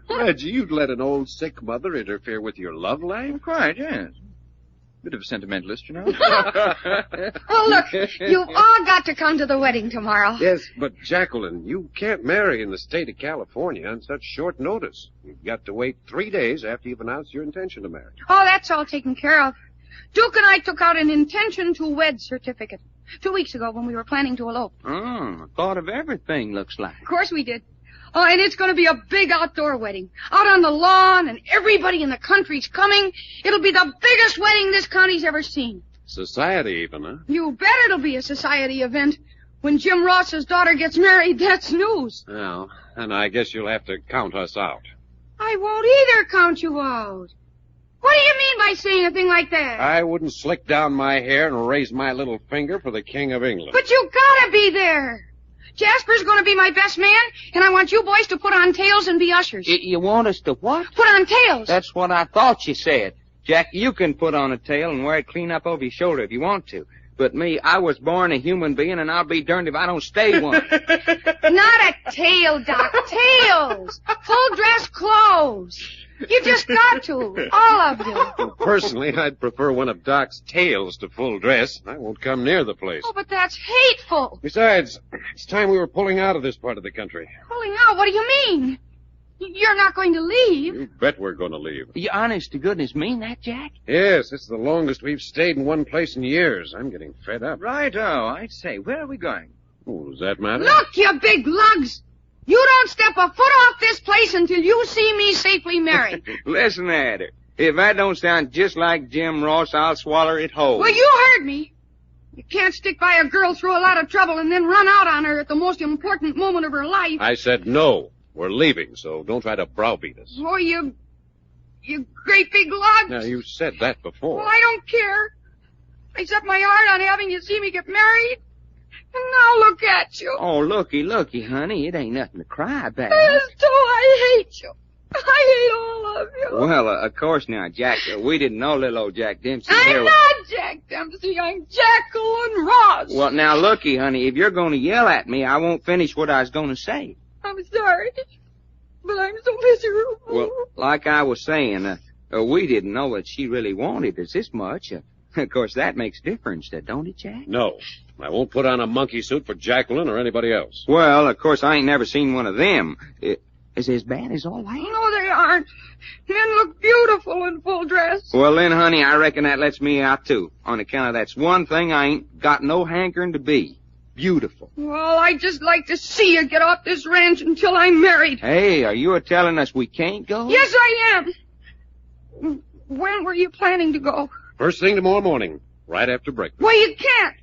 Speaker 11: Reggie, you'd let an old sick mother interfere with your love life?
Speaker 13: Quite, yes. Bit of a sentimentalist, you know.
Speaker 2: Oh, look, you've all got to come to the wedding tomorrow.
Speaker 7: Yes, but Jacqueline, you can't marry in the state of California on such short notice. You've got to wait 3 days after you've announced your intention to marry.
Speaker 2: Oh, that's all taken care of. Duke and I took out an intention to wed certificate 2 weeks ago when we were planning to elope.
Speaker 9: Oh, thought of everything, looks like.
Speaker 2: Of course we did. Oh, and it's going to be a big outdoor wedding. Out on the lawn, and everybody in the country's coming. It'll be the biggest wedding this county's ever seen.
Speaker 7: Society even, huh?
Speaker 2: You bet it'll be a society event. When Jim Ross's daughter gets married, that's news.
Speaker 7: Well, and I guess you'll have to count us out.
Speaker 2: I won't either count you out. What do you mean by saying a thing like that?
Speaker 7: I wouldn't slick down my hair and raise my little finger for the King of England.
Speaker 2: But you gotta be there. Jasper's gonna be my best man, and I want you boys to put on tails and be ushers.
Speaker 9: You want us to what?
Speaker 2: Put on tails.
Speaker 9: That's what I thought you said. Jack, you can put on a tail and wear it clean up over your shoulder if you want to. But me, I was born a human being, and I'll be darned if I don't stay one.
Speaker 2: Not a tail, Doc. Tails. Full dress clothes. You just got to. All of you.
Speaker 7: Well, personally, I'd prefer one of Doc's tails to full dress. I won't come near the place.
Speaker 2: Oh, but that's hateful.
Speaker 7: Besides, it's time we were pulling out of this part of the country.
Speaker 2: Pulling out? What do you mean? You're not going to leave.
Speaker 7: You bet we're going to leave.
Speaker 9: You honest to goodness mean that, Jack?
Speaker 7: Yes, it's the longest we've stayed in one place in years. I'm getting fed up.
Speaker 13: Righto, I'd say. Where are we going?
Speaker 7: Oh, does that matter?
Speaker 2: Look, you big lugs. You don't step a foot off this place until you see me safely married.
Speaker 9: Listen at her. If that don't sound just like Jim Ross, I'll swallow it whole.
Speaker 2: Well, you heard me. You can't stick by a girl through a lot of trouble and then run out on her at the most important moment of her life.
Speaker 7: I said no. We're leaving, so don't try to browbeat us.
Speaker 2: Oh, you great big lug.
Speaker 7: Now, you said that before.
Speaker 2: Well, I don't care. I set my heart on having you see me get married. And now look at you.
Speaker 9: Oh, looky, honey. It ain't nothing to cry about.
Speaker 2: So I hate you. I hate all of you.
Speaker 9: Well, of course now, Jack. We didn't know little old Jack Dempsey.
Speaker 2: I'm not Jack Dempsey. I'm Jacqueline Ross.
Speaker 9: Well, now, looky, honey. If you're going to yell at me, I won't finish what I was going to say.
Speaker 2: I'm sorry, but I'm so miserable.
Speaker 9: Well, like I was saying, we didn't know that she really wanted us this much. Of course, that makes a difference, don't it, Jack?
Speaker 7: No. I won't put on a monkey suit for Jacqueline or anybody else.
Speaker 9: Well, of course, I ain't never seen one of them. Is as bad as all that?
Speaker 2: No, they aren't. Men look beautiful in full dress.
Speaker 9: Well, then, honey, I reckon that lets me out, too. On account of that's one thing I ain't got no hankering to be. Beautiful.
Speaker 2: Well, I'd just like to see you get off this ranch until I'm married.
Speaker 9: Hey, are you telling us we can't go?
Speaker 2: Yes, I am. When were you planning to go?
Speaker 7: First thing tomorrow morning, right after breakfast.
Speaker 2: Well, you can't.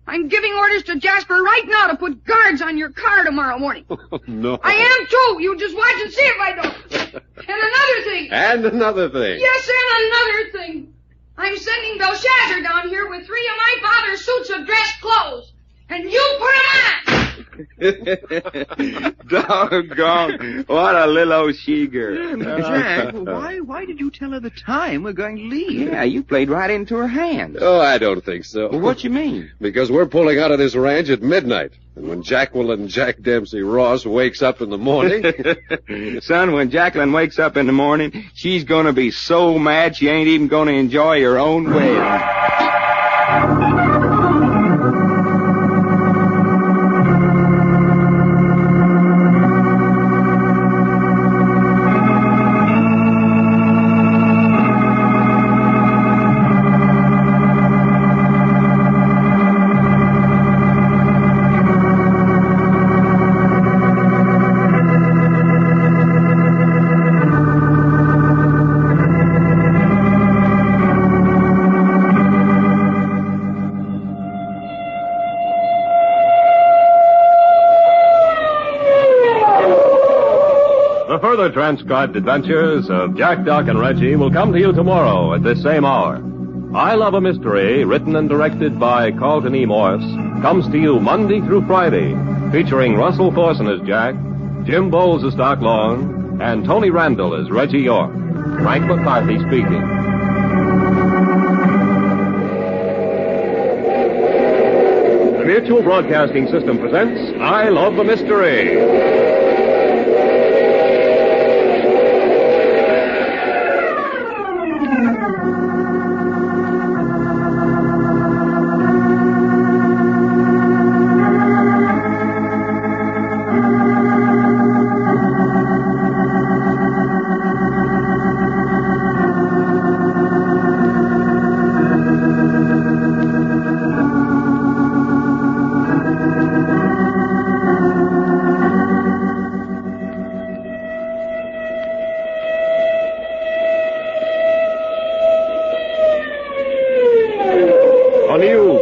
Speaker 2: I'm giving orders to Jasper right now to put guards on your car tomorrow morning.
Speaker 7: No.
Speaker 2: I am, too. You just watch and see if I don't. And another thing.
Speaker 7: And another thing.
Speaker 2: Yes, and another thing. I'm sending Belshazzar down here with 3 of my father's suits of dress clothes. And you put 'em on.
Speaker 9: Doggone. What a little old she-girl.
Speaker 13: Jack, why did you tell her the time we're going to leave?
Speaker 9: Yeah, you played right into her hands.
Speaker 7: Oh, I don't think so.
Speaker 9: Well, what you mean?
Speaker 7: Because we're pulling out of this ranch at midnight. And when Jacqueline Jack Dempsey Ross wakes up in the morning...
Speaker 9: Son, when Jacqueline wakes up in the morning, she's going to be so mad she ain't even going to enjoy her own wedding.
Speaker 1: further transcribed adventures of Jack, Doc, and Reggie will come to you tomorrow at this same hour. I Love a Mystery, written and directed by Carlton E. Morse, comes to you Monday through Friday, featuring Russell Thorson as Jack, Jim Boles as Doc Long, and Tony Randall as Reggie York. Frank McCarthy speaking. The Mutual Broadcasting System presents I Love a Mystery.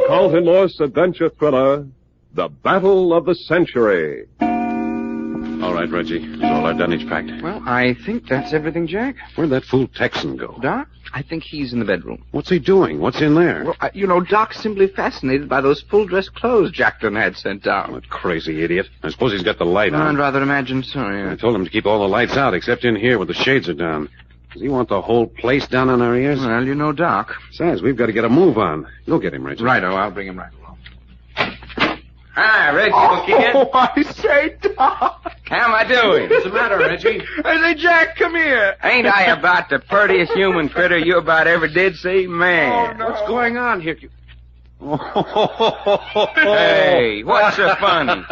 Speaker 1: Carlton Morse adventure thriller, The Battle of the Century.
Speaker 11: All right, Reggie. Is all our dunnage packed?
Speaker 9: Well, I think that's everything, Jack.
Speaker 11: Where'd that fool Texan go?
Speaker 9: Doc? I think he's in the bedroom.
Speaker 11: What's he doing? What's in there?
Speaker 9: Well, Doc's simply fascinated by those full-dress clothes Jackton had sent down.
Speaker 11: That crazy idiot. I suppose he's got the light on.
Speaker 9: I'd rather imagine so, yeah.
Speaker 11: I told him to keep all the lights out, except in here where the shades are down. Does he want the whole place down on our ears?
Speaker 9: Well, you know Doc.
Speaker 11: Besides, we've got to get a move on. You'll get him, Reggie.
Speaker 9: Righto, I'll bring him right along.
Speaker 4: Hi, Reggie, kid.
Speaker 9: Oh, I say, Doc.
Speaker 4: How am I doing?
Speaker 11: What's the matter, Reggie?
Speaker 9: I say, Jack, come here.
Speaker 4: Ain't I about the purtiest human critter you about ever did see? Man.
Speaker 9: Oh, no.
Speaker 11: What's going on here?
Speaker 4: Hey, what's so funny?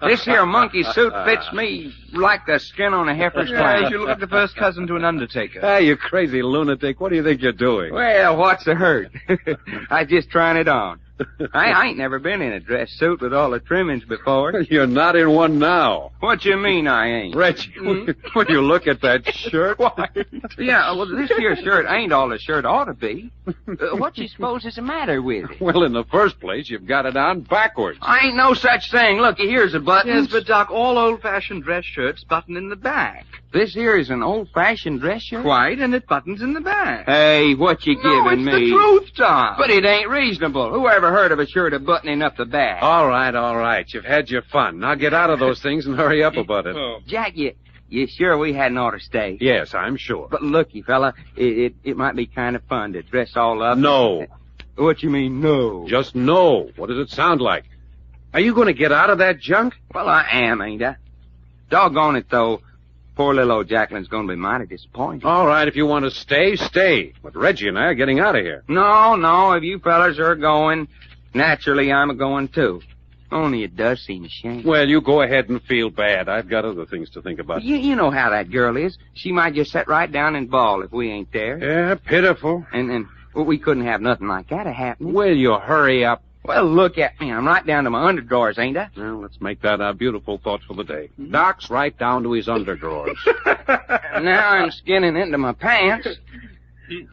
Speaker 4: This here monkey suit fits me like the skin on a heifer's flank.
Speaker 9: You look like the first cousin to an undertaker.
Speaker 11: Hey, you crazy lunatic. What do you think you're doing?
Speaker 4: Well, what's the hurt? I just trying it on. I ain't never been in a dress suit with all the trimmings before.
Speaker 11: You're not in one now.
Speaker 4: What you mean I ain't?
Speaker 11: Reggie, when you look at that shirt...
Speaker 4: Yeah, well, this here shirt ain't all the shirt ought to be. What you suppose is the matter with it?
Speaker 11: Well, in the first place, you've got it on backwards.
Speaker 4: I ain't no such thing. Looky, here's a button.
Speaker 9: Yes, but Doc, all old-fashioned dress shirts button in the back.
Speaker 4: This here is an old-fashioned dress shirt?
Speaker 9: Quite, and it buttons in the back.
Speaker 4: Hey, what you giving me?
Speaker 9: No, it's the truth, Doc.
Speaker 4: But it ain't reasonable. Who ever heard of a shirt of buttoning up the back?
Speaker 11: All right. You've had your fun. Now get out of those things and hurry up about it.
Speaker 4: Jack, you sure we hadn't ought to stay?
Speaker 11: Yes, I'm sure.
Speaker 4: But looky, fella, it might be kind of fun to dress all up.
Speaker 11: No.
Speaker 4: What you mean, no?
Speaker 11: Just no. What does it sound like? Are you going to get out of that junk?
Speaker 4: Well, I am, ain't I? Doggone it, though. Poor little old Jacqueline's going to be mighty disappointed.
Speaker 11: All right, if you want to stay, stay. But Reggie and I are getting out of here.
Speaker 4: No, if you fellas are going, naturally I'm a-going, too. Only it does seem a shame.
Speaker 11: Well, you go ahead and feel bad. I've got other things to think about.
Speaker 4: You know how that girl is. She might just sit right down and bawl if we ain't there.
Speaker 11: Yeah, pitiful.
Speaker 4: And we couldn't have nothing like that happening.
Speaker 11: Will you hurry up?
Speaker 4: Well, look at me. I'm right down to my underdrawers, ain't I?
Speaker 11: Well, let's make that our beautiful thought for the day. Doc's right down to his underdrawers.
Speaker 4: Now I'm skinning into my pants.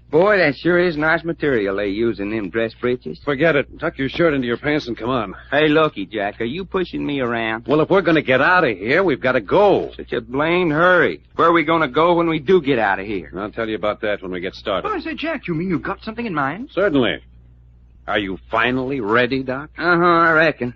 Speaker 4: Boy, that sure is nice material they use in them dress breeches.
Speaker 11: Forget it. Tuck your shirt into your pants and come on.
Speaker 4: Hey, looky, Jack, are you pushing me around?
Speaker 11: Well, if we're going to get out of here, we've got to go.
Speaker 4: Such a blamed hurry. Where are we going to go when we do get out of here?
Speaker 11: I'll tell you about that when we get started.
Speaker 9: Oh, I say, Jack, you mean you've got something in mind?
Speaker 11: Certainly. Are you finally ready, Doc?
Speaker 4: I reckon.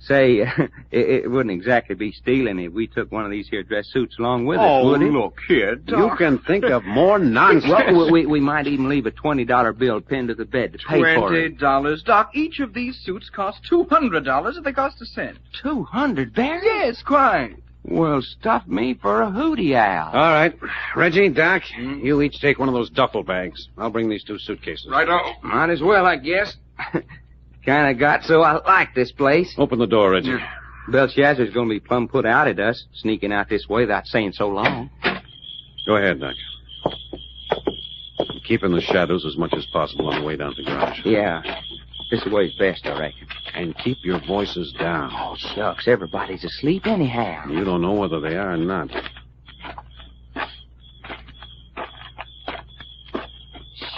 Speaker 4: Say, it wouldn't exactly be stealing if we took one of these here dress suits along with us, would it?
Speaker 9: Look here, Doc.
Speaker 11: You can think of more nonsense.
Speaker 4: Well, we might even leave a $20 bill pinned to the bed to pay for it.
Speaker 9: $20, Doc. Each of these suits cost $200 if they cost a cent.
Speaker 4: 200, Barry?
Speaker 9: Yes, quite.
Speaker 4: Well, stuff me for a hootie owl.
Speaker 11: All right. Reggie, Doc, you each take one of those duffel bags. I'll bring these 2 suitcases.
Speaker 9: Righto.
Speaker 4: Might as well, I guess. Kind of got so I like this place.
Speaker 11: Open the door, Reggie.
Speaker 4: Belshazzar's going to be plumb put out at us, sneaking out this way without saying so long.
Speaker 11: Go ahead, Doc. Keep in the shadows as much as possible on the way down to the garage.
Speaker 4: Yeah. This way's best, I reckon.
Speaker 11: And keep your voices down.
Speaker 4: Oh, shucks. Everybody's asleep anyhow.
Speaker 11: You don't know whether they are or not.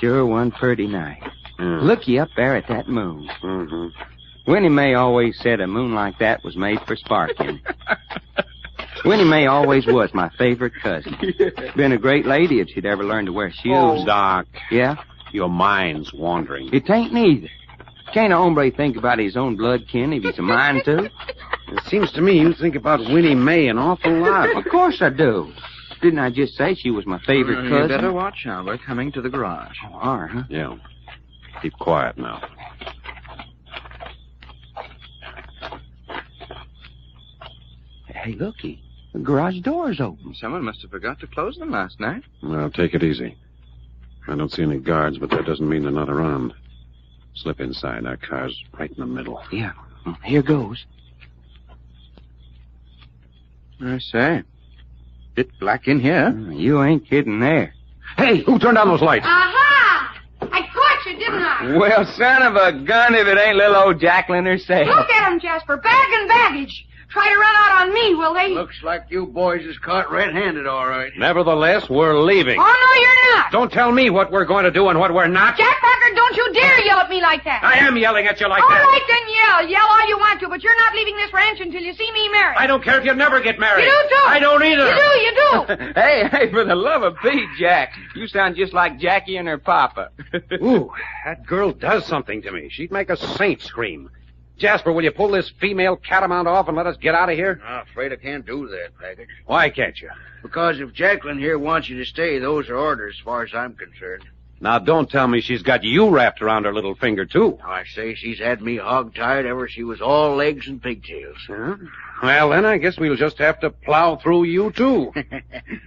Speaker 4: Sure one pretty night. Looky up there at that moon.
Speaker 11: Mm-hmm.
Speaker 4: Winnie Mae always said a moon like that was made for sparking.
Speaker 9: Winnie Mae always was my favorite cousin. Been a great lady if she'd ever learned to wear shoes.
Speaker 3: Oh, Doc.
Speaker 9: Yeah?
Speaker 3: Your mind's wandering.
Speaker 9: It ain't neither. Can't a hombre think about his own blood kin if he's a mind to?
Speaker 3: It seems to me you think about Winnie Mae an awful lot.
Speaker 9: Of course I do. Didn't I just say she was my favorite cousin?
Speaker 13: You better watch out. We're coming to the garage.
Speaker 9: Oh, all right, huh?
Speaker 3: Yeah. Keep quiet now.
Speaker 9: Hey, looky. The garage door's open.
Speaker 13: Someone must have forgot to close them last night.
Speaker 3: Well, take it easy. I don't see any guards, but that doesn't mean they're not around. Slip inside. Our car's right in the middle.
Speaker 9: Yeah. Here goes.
Speaker 13: I say. Bit black in here.
Speaker 9: You ain't kidding there.
Speaker 3: Hey, who turned on those lights?
Speaker 2: Aha! I caught you, didn't I?
Speaker 9: Well, son of a gun if it ain't little old Jacqueline herself.
Speaker 2: Look at 'em, Jasper. Bag and baggage. Try to run out on me, will they?
Speaker 10: Looks like you boys is caught red-handed, all right.
Speaker 3: Nevertheless, we're leaving.
Speaker 2: Oh, no, you're not.
Speaker 3: Don't tell me what we're going to do and what we're not.
Speaker 2: Jack Packard, don't you dare yell at me like that.
Speaker 3: I am yelling at you like
Speaker 2: All
Speaker 3: that.
Speaker 2: right, then yell. Yell all you want to, but you're not leaving this ranch until you see me married.
Speaker 3: I don't care if you never get married.
Speaker 2: You do, too.
Speaker 3: I don't either.
Speaker 2: You do.
Speaker 9: Hey, for the love of Pete, Jack. You sound just like Jackie and her papa.
Speaker 3: Ooh, that girl does something to me. She'd make a saint scream. Jasper, will you pull this female catamount off and let us get out of here?
Speaker 10: I'm afraid I can't do that, Packard.
Speaker 3: Why can't you?
Speaker 10: Because if Jacqueline here wants you to stay, those are orders as far as I'm concerned.
Speaker 3: Now, don't tell me she's got you wrapped around her little finger, too.
Speaker 10: I say she's had me hog-tied ever she was all legs and pigtails.
Speaker 3: Huh? Well, then I guess we'll just have to plow through you, too.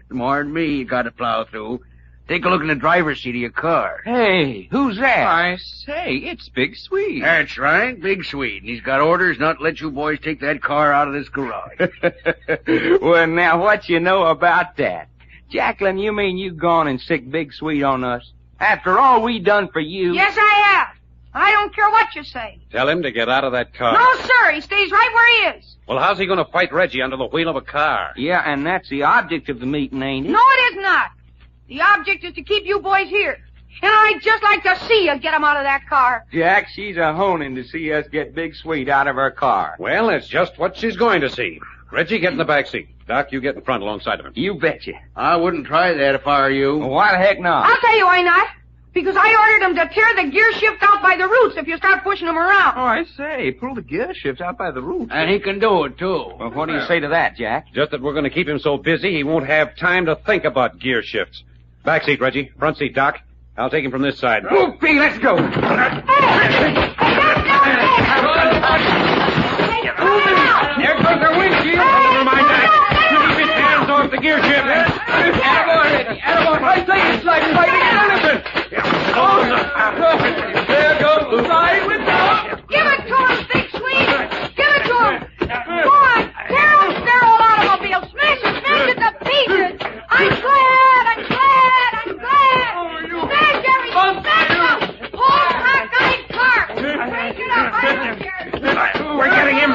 Speaker 10: More than me, you got to plow through. Take a look in the driver's seat of your car.
Speaker 9: Hey, who's that?
Speaker 13: I say, it's Big Sweet.
Speaker 10: That's right, Big Sweet. And he's got orders not to let you boys take that car out of this garage.
Speaker 9: Well, now, what you know about that? Jacqueline, you mean you gone and sick Big Sweet on us? After all we done for you?
Speaker 2: Yes, I have. I don't care what you say.
Speaker 3: Tell him to get out of that car.
Speaker 2: No, sir. He stays right where he is.
Speaker 3: Well, how's he going to fight Reggie under the wheel of a car?
Speaker 9: Yeah, and that's the object of the meeting, ain't it?
Speaker 2: No, it is not. The object is to keep you boys here. And I'd just like to see you get him out of that car.
Speaker 9: Jack, she's a honing to see us get Big Sweet out of her car.
Speaker 3: Well, that's just what she's going to see. Reggie, get in the back seat. Doc, you get in front alongside of him.
Speaker 9: You betcha.
Speaker 10: I wouldn't try that if I were you.
Speaker 9: Well, why the heck not?
Speaker 2: I'll tell you why not. Because I ordered him to tear the gear shift out by the roots if you start pushing him around.
Speaker 13: Oh, I say, pull the gear shift out by the roots.
Speaker 10: And he can do it, too.
Speaker 9: Well, what do you say to that, Jack?
Speaker 3: Just that we're going to keep him so busy he won't have time to think about gear shifts. Back seat, Reggie. Front seat, Doc. I'll take him from this side.
Speaker 9: Move, B, let's go.
Speaker 3: There goes our windshield. Never mind that. Keep his hands off the gear shift.
Speaker 9: Attaboy, I say it's like fighting an elephant.
Speaker 13: There goes the side window.
Speaker 2: Give it to him, Big Sweet. Give it to him. Go on. Tear up their old automobile. Smash it to pieces. I'm glad. Smash everything. Smash them. Whole cockeyed car. Smash it up. I don't care.
Speaker 3: We're getting him.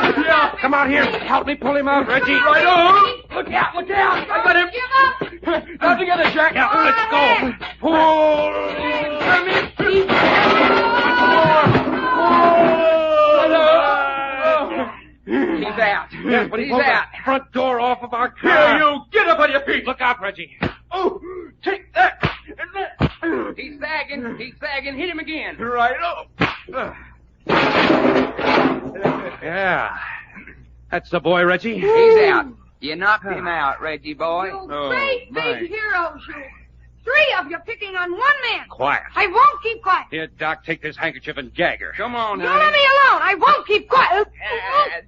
Speaker 3: Come out here. Help me pull him out, Reggie.
Speaker 13: Right on. Look out. I got him.
Speaker 2: Give up.
Speaker 13: Now together, Jack.
Speaker 3: Yeah, let's go.
Speaker 9: He's out.
Speaker 3: Yes, but
Speaker 9: He's
Speaker 3: pulled
Speaker 9: out.
Speaker 3: the front door off of our car.
Speaker 13: Here, you. Get up on your feet.
Speaker 3: Look out, Reggie.
Speaker 13: Oh, take that.
Speaker 9: He's sagging. Hit him again.
Speaker 13: Right up.
Speaker 3: Yeah. That's the boy, Reggie.
Speaker 9: He's out. You knocked him out, Reggie boy.
Speaker 2: You great big heroes, you. 3 of you picking on one man.
Speaker 3: Quiet.
Speaker 2: I won't keep quiet.
Speaker 3: Here, Doc, take this handkerchief and gag her.
Speaker 9: Come on,
Speaker 2: You
Speaker 9: honey.
Speaker 2: let me alone. I won't keep quiet.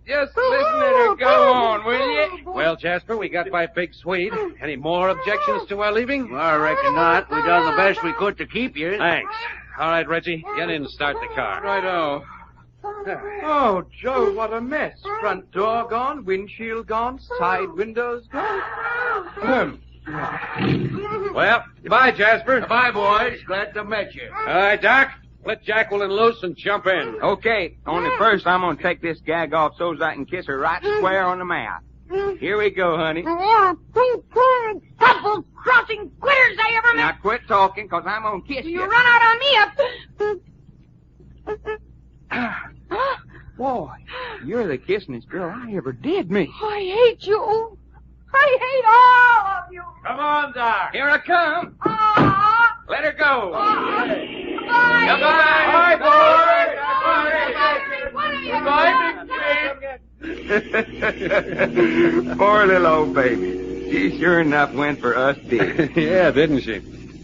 Speaker 9: Just listen to her. Go on, will you?
Speaker 3: Well, Jasper, we got by Big Sweet. Any more objections to our leaving?
Speaker 10: Well, I reckon not. We done the best we could to keep you.
Speaker 3: Thanks. All right, Reggie, get in and start the car.
Speaker 13: Righto. Oh, Joe, what a mess. Front door gone, windshield gone, side windows gone.
Speaker 3: Well, goodbye, Jasper.
Speaker 10: Goodbye, boys. Glad to meet you.
Speaker 3: All right, Doc, let Jacqueline loose and jump in.
Speaker 9: Okay, only first I'm going to take this gag off so I can kiss her right square on the mouth. Here we go, honey.
Speaker 2: Double-crossing quitters I ever
Speaker 9: Now
Speaker 2: met.
Speaker 9: quit talking, because I'm going to kiss
Speaker 2: You
Speaker 9: you.
Speaker 2: run out on me
Speaker 9: Boy, you're the kissingest girl I ever did meet.
Speaker 2: I hate you. I hate all of you.
Speaker 12: Come on, Doc.
Speaker 9: Here I come. Let her go.
Speaker 2: Bye.
Speaker 12: Goodbye.
Speaker 9: Goodbye, boy. Poor little old baby. She sure enough went for us big.
Speaker 3: Yeah, didn't she?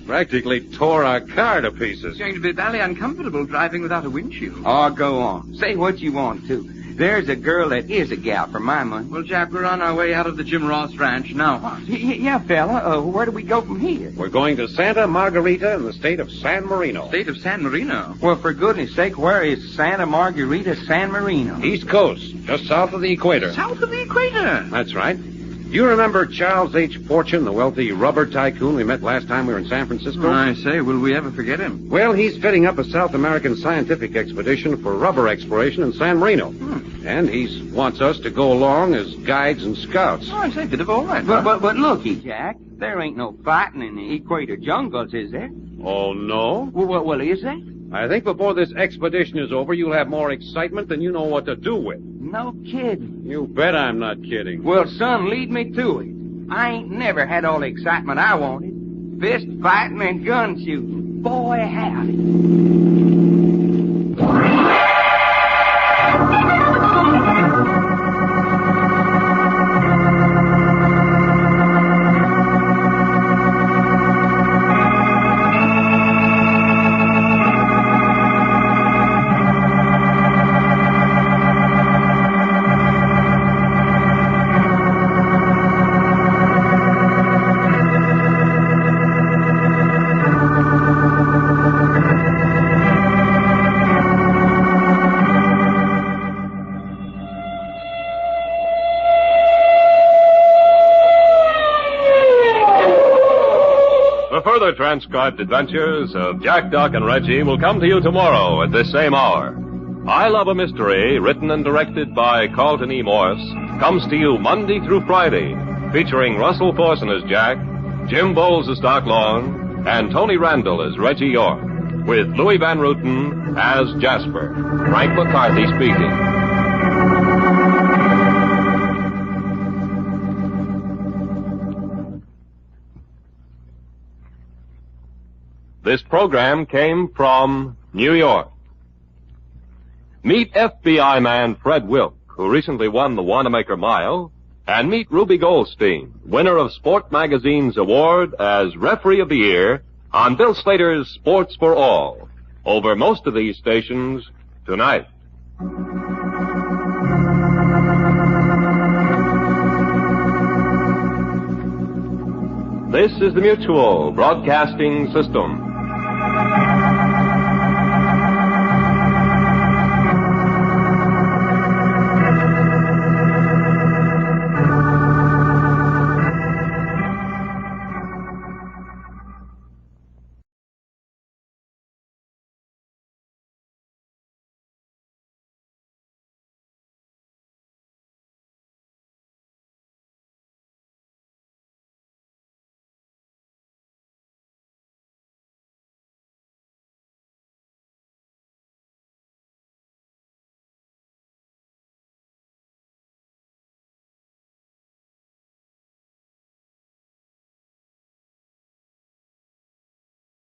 Speaker 3: Practically tore our car to pieces.
Speaker 13: It's going to be very uncomfortable driving without a windshield.
Speaker 9: Oh, go on. Say what you want to. There's a girl that is a gal for my money.
Speaker 13: Well, Jack, we're on our way out of the Jim Ross ranch. Now what?
Speaker 9: Yeah, fella. Where do we go from here?
Speaker 3: We're going to Santa Margarita in the state of San Marino.
Speaker 13: State of San Marino.
Speaker 9: Well, for goodness sake, where is Santa Margarita, San Marino?
Speaker 3: East Coast, just south of the equator.
Speaker 13: South of the equator.
Speaker 3: That's right. You remember Charles H. Fortune, the wealthy rubber tycoon we met last time we were in San Francisco?
Speaker 13: I say, will we ever forget him?
Speaker 3: Well, he's fitting up a South American scientific expedition for rubber exploration in San Marino. And he wants us to go along as guides and scouts.
Speaker 13: Oh, I say, bit of all right.
Speaker 9: But looky, Jack, there ain't no fighting in the equator jungles, is there?
Speaker 3: Oh, no?
Speaker 9: Well, is there?
Speaker 3: I think before this expedition is over, you'll have more excitement than you know what to do with.
Speaker 9: No kidding.
Speaker 3: You bet I'm not kidding.
Speaker 9: Well, son, lead me to it. I ain't never had all the excitement I wanted. Fist fighting and gun shooting. Boy, howdy.
Speaker 1: Further transcribed adventures of Jack, Doc, and Reggie will come to you tomorrow at this same hour. I Love a Mystery, written and directed by Carlton E. Morse, comes to you Monday through Friday, featuring Russell Thorson as Jack, Jim Boles as Doc Long, and Tony Randall as Reggie York, with Louis Van Ruten as Jasper. Frank McCarthy speaking. This program came from New York. Meet FBI man Fred Wilk, who recently won the Wanamaker Mile, and meet Ruby Goldstein, winner of Sport Magazine's award as Referee of the Year on Bill Slater's Sports for All, over most of these stations tonight. This is the Mutual Broadcasting System.